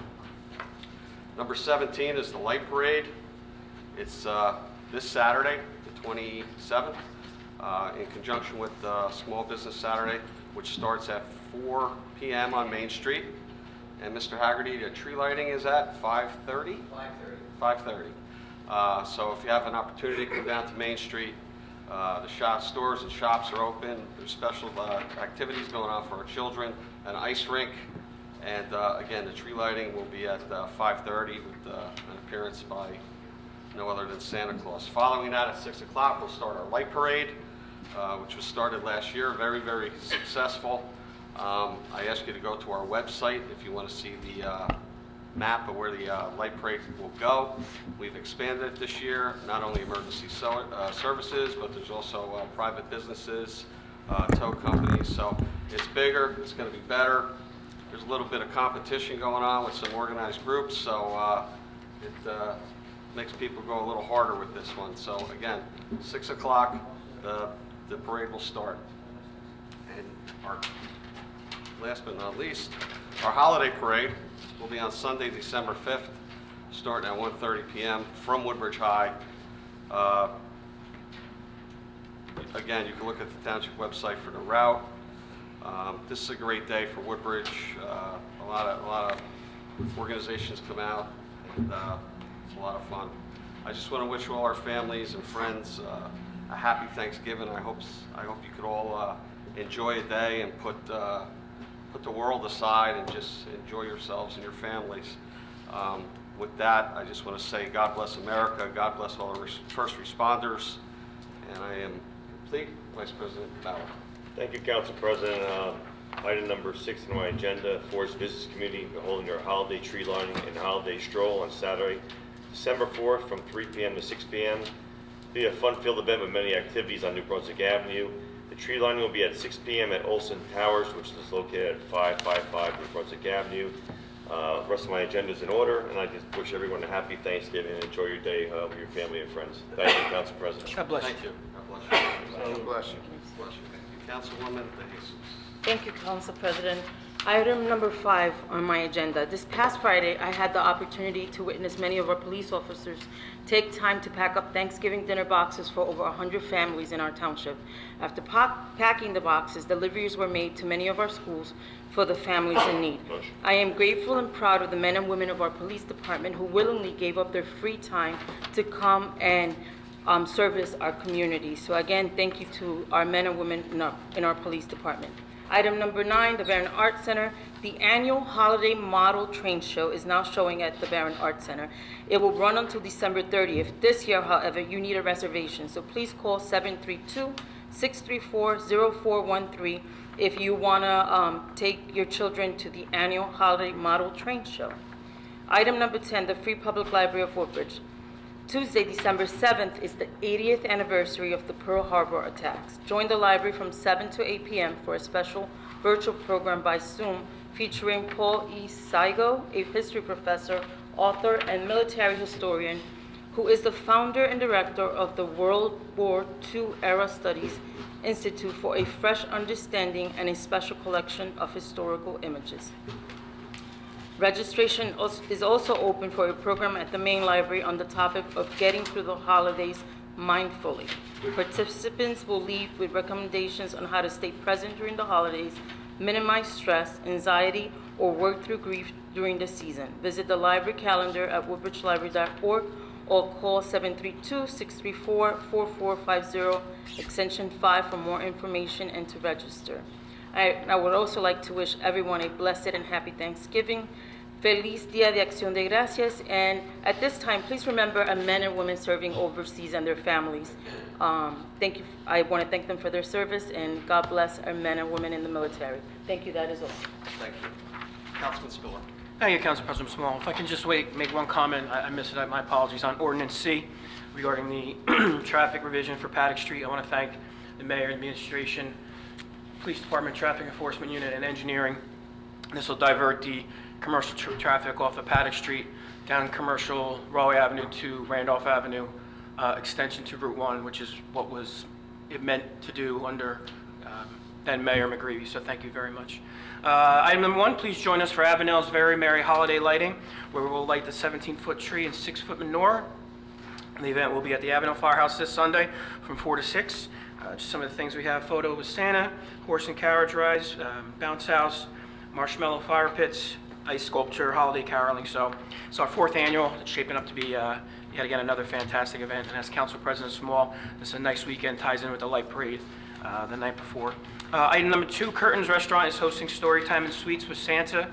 Number 17 is the light parade. It's this Saturday, the 27th, in conjunction with Small Business Saturday, which starts at 4 p.m. on Main Street. And Mr. Haggerty, the tree lighting is at 5:30? 5:30. So if you have an opportunity to come down to Main Street, the stores and shops are open. There's special activities going on for our children, an ice rink, and again, the tree lighting will be at 5:30 with an appearance by no other than Santa Claus. Following that at 6 o'clock, we'll start our light parade, which was started last year, very, very successful. I ask you to go to our website if you want to see the map of where the light parade will go. We've expanded it this year, not only emergency services, but there's also private businesses, tow companies. So it's bigger, it's going to be better. There's a little bit of competition going on with some organized groups, so it makes people go a little harder with this one. So again, 6 o'clock, the parade will start. And our last but not least, our holiday parade will be on Sunday, December 5th. starting at 1:30 p.m. from Woodbridge High. Again, you can look at the township website for the route. This is a great day for Woodbridge. A lot of organizations come out, and it's a lot of fun. I just want to wish all our families and friends a happy Thanksgiving. I hope you could all enjoy a day and put the world aside and just enjoy yourselves and your families. With that, I just want to say God bless America, God bless all the first responders, and I am complete. Vice President Barron. Thank you, Council President. Item number 6 on my agenda, Forest Business Community holding their holiday tree lighting and holiday stroll on Saturday, December 4th from 3 p.m. to 6 p.m. It'll be a fun-filled event with many activities on New Brunswick Avenue. The tree lighting will be at 6 p.m. at Olson Towers, which is located at 555 New Brunswick Avenue. The rest of my agenda is in order, and I just wish everyone a happy Thanksgiving and enjoy your day with your family and friends. Thank you, Council President. God bless you. Thank you. God bless you. God bless you. Bless you. Thank you. Councilwoman De Jesus. Thank you, Council President. Item number 5 on my agenda. This past Friday, I had the opportunity to witness many of our police officers take time to pack up Thanksgiving dinner boxes for over 100 families in our township. After packing the boxes, deliveries were made to many of our schools for the families in need. I am grateful and proud of the men and women of our police department who willingly gave up their free time to come and service our community. So again, thank you to our men and women in our police department. Item number 9, the Barron Art Center. The annual Holiday Model Train Show is now showing at the Barron Art Center. It will run until December 30th. This year, however, you need a reservation, so please call 732-634-0413 if you want to take your children to the annual Holiday Model Train Show. Item number 10, the Free Public Library of Woodbridge. Tuesday, December 7th is the 80th anniversary of the Pearl Harbor attacks. Join the library from 7 to 8 p.m. for a special virtual program by Zoom featuring Paul E. Saigo, a history professor, author, and military historian, who is the founder and director of the World War II Era Studies Institute for a Fresh Understanding and a special collection of historical images. Registration is also open for a program at the main library on the topic of getting through the holidays mindfully. Participants will leave with recommendations on how to stay present during the holidays, minimize stress, anxiety, or work through grief during the season. Visit the library calendar at woodbridgelibrary.org or call 732-634-4450, extension 5 for more information and to register. I would also like to wish everyone a blessed and happy Thanksgiving. Feliz Dia de Acción de Gracias. And at this time, please remember our men and women serving overseas and their families. Thank you. I want to thank them for their service, and God bless our men and women in the military. Thank you. That is all. Thank you. Councilman Spiller. Thank you, Council President Small. If I can just make one comment, I missed it, my apologies, on Ordinance C regarding the traffic revision for Paddock Street. I want to thank the mayor, administration, Police Department, Traffic Enforcement Unit, and Engineering. This will divert the commercial traffic off of Paddock Street down Commercial Rahway Avenue to Randolph Avenue, extension to Route 1, which is what was it meant to do under then Mayor McGreevy, so thank you very much. Item number 1, please join us for Avenel's Very Merry Holiday Lighting, where we will light the 17-foot tree and 6-foot menorah. The event will be at the Avenel Firehouse this Sunday from 4 to 6. Just some of the things we have: photo with Santa, horse and carriage rides, bounce house, marshmallow fire pits, ice sculpture, holiday caroling. So it's our 4th annual. It's shaping up to be yet again another fantastic event. And as Council President Small, this is a nice weekend, ties in with the light parade the night before. Item number 2, Curtains Restaurant is hosting Storytime and Sweets with Santa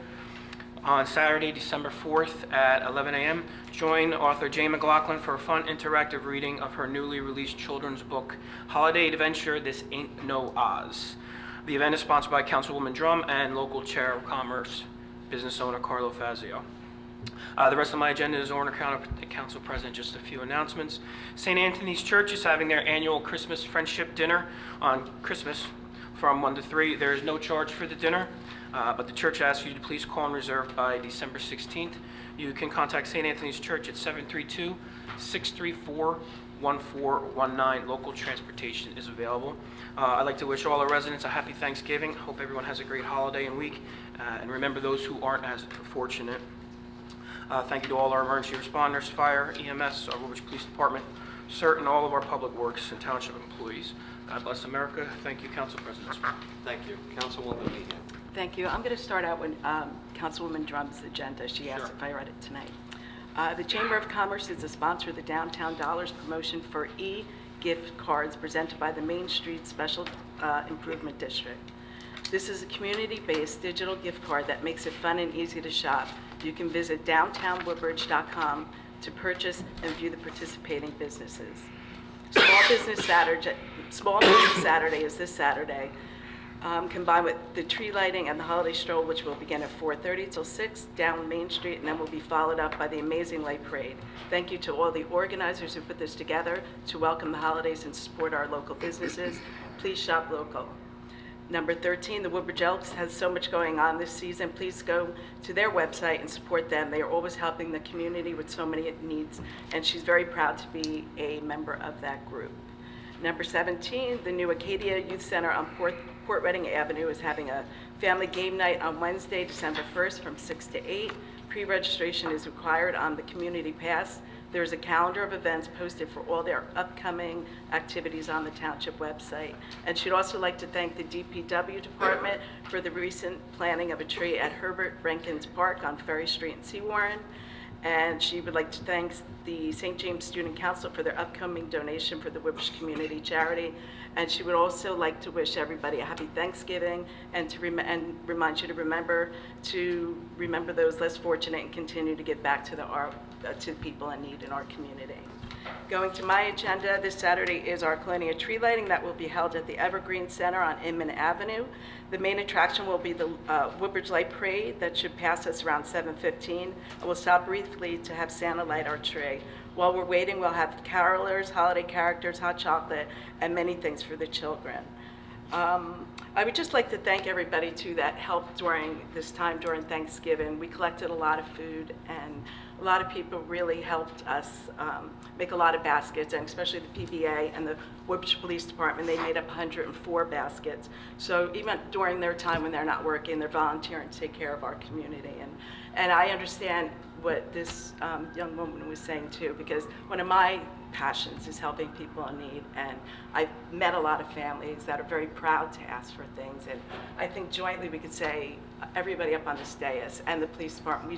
on Saturday, December 4th at 11 a.m. Join author Jane McLaughlin for a fun interactive reading of her newly released children's book, Holiday Adventure, This Ain't No Oz. The event is sponsored by Councilwoman Drum and local Chair of Commerce business owner Carlo Fazio. The rest of my agenda is order Council President, just a few announcements. St. Anthony's Church is having their annual Christmas Friendship Dinner on Christmas from 1 to 3. There is no charge for the dinner, but the church asks you to please call and reserve by December 16th. You can contact St. Anthony's Church at 732-634-1419. Local transportation is available. I'd like to wish all our residents a happy Thanksgiving. Hope everyone has a great holiday and week, and remember those who aren't as fortunate. Thank you to all our emergency responders, fire, EMS, our Woodbridge Police Department, CERT, and all of our public works and township employees. God bless America. Thank you, Council President. Thank you. Councilwoman Meehan. Thank you. I'm going to start out with Councilwoman Drum's agenda. She asked if I read it tonight. The Chamber of Commerce is a sponsor of the Downtown Dollars promotion for e-gift cards presented by the Main Street Special Improvement District. This is a community-based digital gift card that makes it fun and easy to shop. You can visit downtownwoodbridge.com to purchase and view the participating businesses. Small Business Saturday is this Saturday, combined with the tree lighting and the holiday stroll, which will begin at 4:30 till 6 down Main Street, and then will be followed up by the amazing light parade. Thank you to all the organizers who put this together to welcome the holidays and support our local businesses. Please shop local. Number 13, the Woodbridge Elks has so much going on this season. Please go to their website and support them. They are always helping the community with so many needs, and she's very proud to be a member of that group. Number 17, the new Acadia Youth Center on Port Reading Avenue is having a family game night on Wednesday, December 1st from 6 to 8. Pre-registration is required on the community pass. There's a calendar of events posted for all their upcoming activities on the township website. And she'd also like to thank the DPW department for the recent planting of a tree at Herbert Rankins Park on Ferry Street in Seawarren. And she would like to thank the St. James Student Council for their upcoming donation for the Woodbridge Community Charity. And she would also like to wish everybody a happy Thanksgiving and to remind you to remember those less fortunate and continue to give back to people in need in our community. Going to my agenda, this Saturday is our Colonia tree lighting that will be held at the Evergreen Center on Inman Avenue. The main attraction will be the Woodbridge Light Parade that should pass us around 7:15. And we'll stop briefly to have Santa light our tree. While we're waiting, we'll have carolers, holiday characters, hot chocolate, and many things for the children. I would just like to thank everybody, too, that helped during this time during Thanksgiving. We collected a lot of food, and a lot of people really helped us make a lot of baskets, and especially the PBA and the Woodbridge Police Department. They made up 104 baskets. So even during their time when they're not working, they're volunteering to take care of our community. And I understand what this young woman was saying, too, because one of my passions is helping people in need, and I've met a lot of families that are very proud to ask for things, and I think jointly we could say, everybody up on this dais and the police department,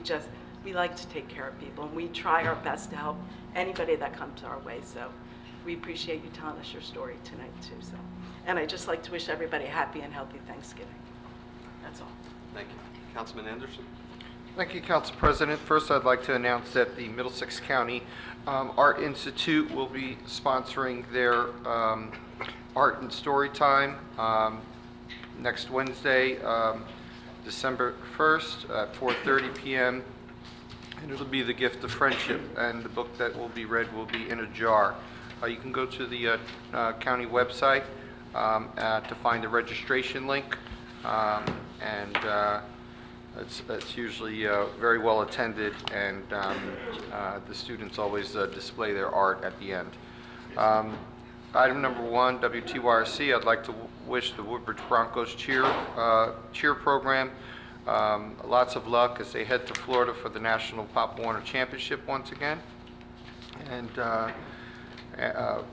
we like to take care of people, and we try our best to help anybody that comes our way, so we appreciate you telling us your story tonight, too. So, and I'd just like to wish everybody a happy and healthy Thanksgiving. That's all. Thank you. Councilman Anderson. Thank you, Council President. First, I'd like to announce that the Middlesex County Art Institute will be sponsoring their art and story time next Wednesday, December 1st at 4:30 p.m. And it'll be The Gift of Friendship, and the book that will be read will be In a Jar. You can go to the county website to find the registration link, and it's usually very well attended, and the students always display their art at the end. Item number 1, WTYRC, I'd like to wish the Woodbridge Broncos cheer program lots of luck as they head to Florida for the National Pop Warner Championship once again, and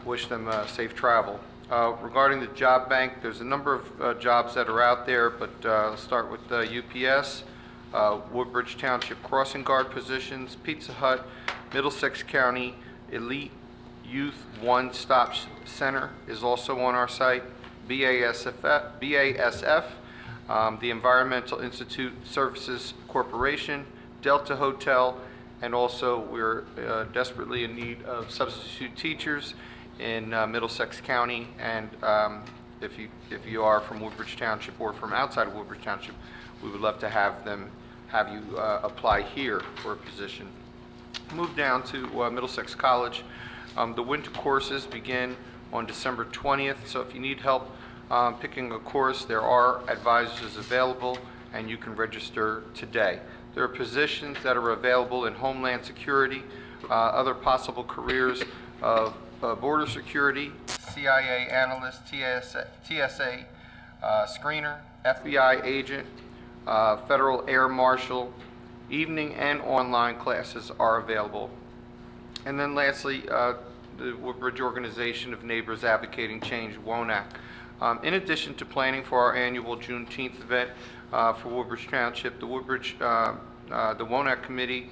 wish them safe travel. Regarding the job bank, there's a number of jobs that are out there, but let's start with UPS, Woodbridge Township crossing guard positions, Pizza Hut, Middlesex County Elite Youth One Stop Center is also on our site, BASF, the Environmental Institute Services Corporation, Delta Hotel, and also we're desperately in need of substitute teachers in Middlesex County, and if you are from Woodbridge Township or from outside of Woodbridge Township, we would love to have you apply here for a position. Move down to Middlesex College. The winter courses begin on December 20th, so if you need help picking a course, there are advisors available, and you can register today. There are positions that are available in Homeland Security, other possible careers of border security, CIA analyst, TSA screener, FBI agent, federal air marshal, Evening and online classes are available. And then lastly, the Woodbridge Organization of Neighbors Advocating Change, WONAC. In addition to planning for our annual Juneteenth event for Woodbridge Township, the WONAC committee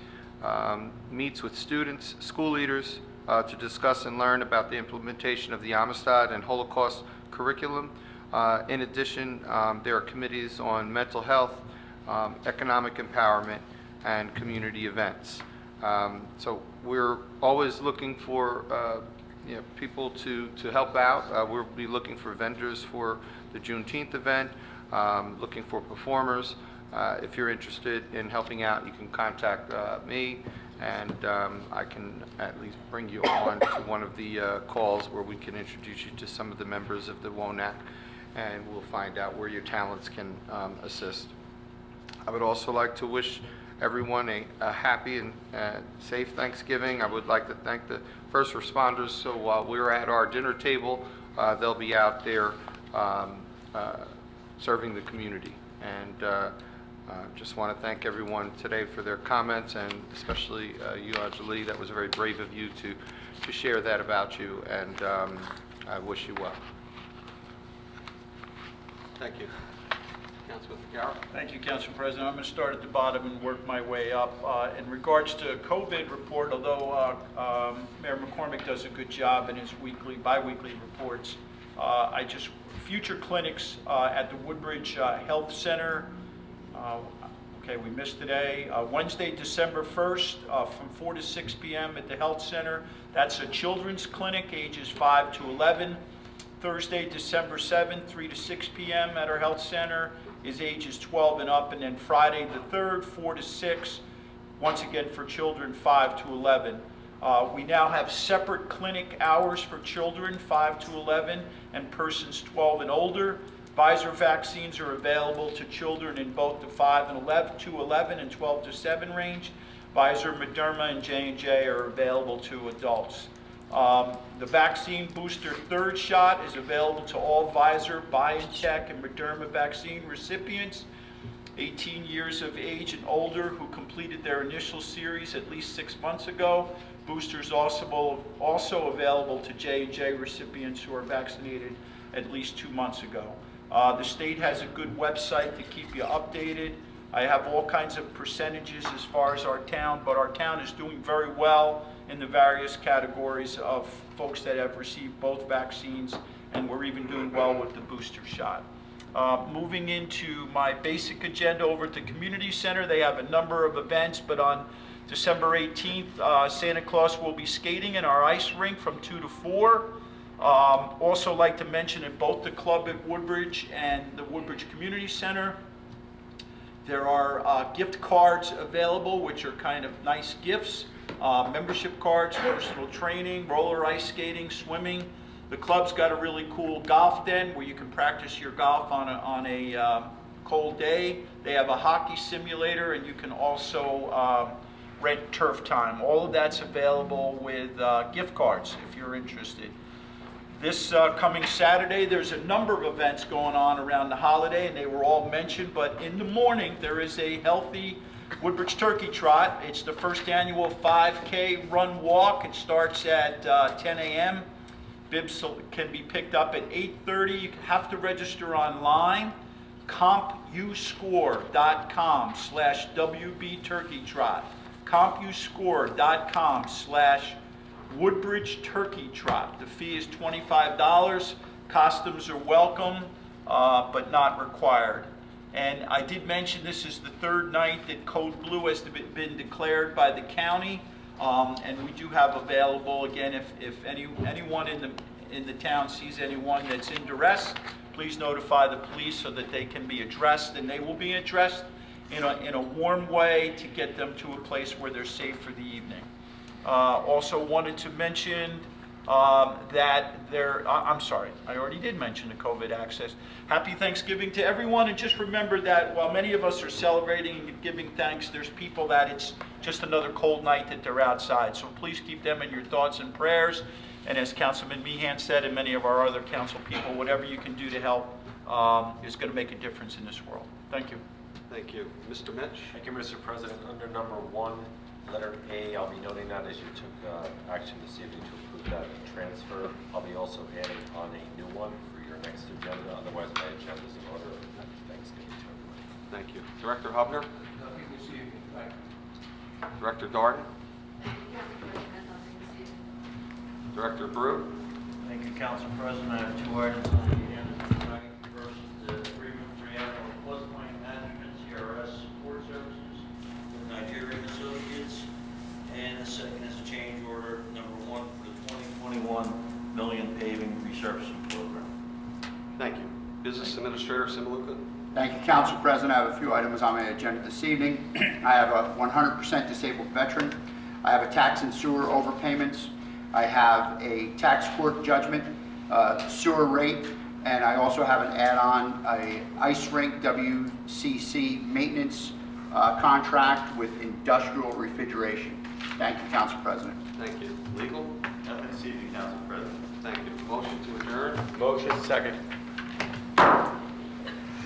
meets with students, school leaders to discuss and learn about the implementation of the Amistad and Holocaust curriculum. In addition, there are committees on mental health, economic empowerment, and community events. So we're always looking for people to help out. We'll be looking for vendors for the Juneteenth event, looking for performers. If you're interested in helping out, you can contact me, and I can at least bring you on to one of the calls where we can introduce you to some of the members of the WONAC, and we'll find out where your talents can assist. I would also like to wish everyone a happy and safe Thanksgiving. I would like to thank the first responders. So while we're at our dinner table, they'll be out there serving the community. And just want to thank everyone today for their comments, and especially you, Anjali. That was very brave of you to share that about you, and I wish you well. Thank you. Councilman Vaccaro. Thank you, Council President. I'm going to start at the bottom and work my way up. In regards to COVID report, although Mayor McCormick does a good job in his bi-weekly reports, future clinics at the Woodbridge Health Center. Okay, we missed today. Wednesday, December 1st, from 4 to 6 p.m. at the Health Center. That's a children's clinic, ages 5 to 11. Thursday, December 7th, 3 to 6 p.m. at our Health Center is ages 12 and up. And then Friday the 3rd, 4 to 6, once again for children 5 to 11. We now have separate clinic hours for children 5 to 11 and persons 12 and older. Pfizer vaccines are available to children in both the 5 and 11 to 11 and 12 to 7 range. Pfizer, Moderna, and J&J are available to adults. The vaccine booster third shot is available to all Pfizer, BioNTech, and Moderna vaccine recipients 18 years of age and older who completed their initial series at least 6 months ago. Boosters also available to J&J recipients who are vaccinated at least 2 months ago. The state has a good website to keep you updated. I have all kinds of percentages as far as our town, but our town is doing very well in the various categories of folks that have received both vaccines, and we're even doing well with the booster shot. Moving into my basic agenda over at the community center, they have a number of events, but on December 18th, Santa Claus will be skating in our ice rink from 2 to 4. Also like to mention at both the club at Woodbridge and the Woodbridge Community Center, there are gift cards available, which are kind of nice gifts. Membership cards, personal training, roller ice skating, swimming. The club's got a really cool golf den where you can practice your golf on a cold day. They have a hockey simulator, and you can also rent turf time. All of that's available with gift cards if you're interested. This coming Saturday, there's a number of events going on around the holiday, and they were all mentioned, but in the morning, there is a healthy Woodbridge Turkey Trot. It's the first annual 5K run walk. It starts at 10 a.m. Bibs can be picked up at 8:30. You have to register online. CompUScore.com/WB Turkey Trot. CompUScore.com/Woodbridge Turkey Trot. The fee is $25. Costumes are welcome, but not required. And I did mention this is the third night that Code Blue has been declared by the county. And we do have available, again, if anyone in the town sees anyone that's in duress, please notify the police so that they can be addressed, and they will be addressed in a warm way to get them to a place where they're safe for the evening. Also wanted to mention that I'm sorry, I already did mention the COVID access. Happy Thanksgiving to everyone, and just remember that while many of us are celebrating and giving thanks, there's people that it's just another cold night that they're outside. So please keep them in your thoughts and prayers. And as Councilman Meehan said, and many of our other council people, whatever you can do to help is going to make a difference in this world. Thank you. Thank you. Mr. Mitch? Thank you, Mr. President. Under number 1, letter A, I'll be noting that as you took action this evening to approve that transfer. I'll be also adding on a new one for your next agenda. Otherwise, my agenda is in order. Thanksgiving to everyone. Thank you. Director Hubner? Nothing this evening, thank you. Director Darden? Director Brew? Thank you, Council President. I have 2 items on the agenda tonight. First, the agreement for the annual floodplain management CRS support services with Nigerian Associates. And the second is a change order number 1 for the 2021 million paving resurfacing program. Thank you. Business Administrator Simaluka? Thank you, Council President. I have a few items on my agenda this evening. I have a 100% disabled veteran. I have a tax and sewer overpayments. I have a tax court judgment, sewer rate, and I also have an add-on, a ice rink WCC maintenance contract with industrial refrigeration. Thank you, Council President. Thank you. Legal? Nothing this evening, Council President. Thank you. Motion to adjourn? Motion. Second.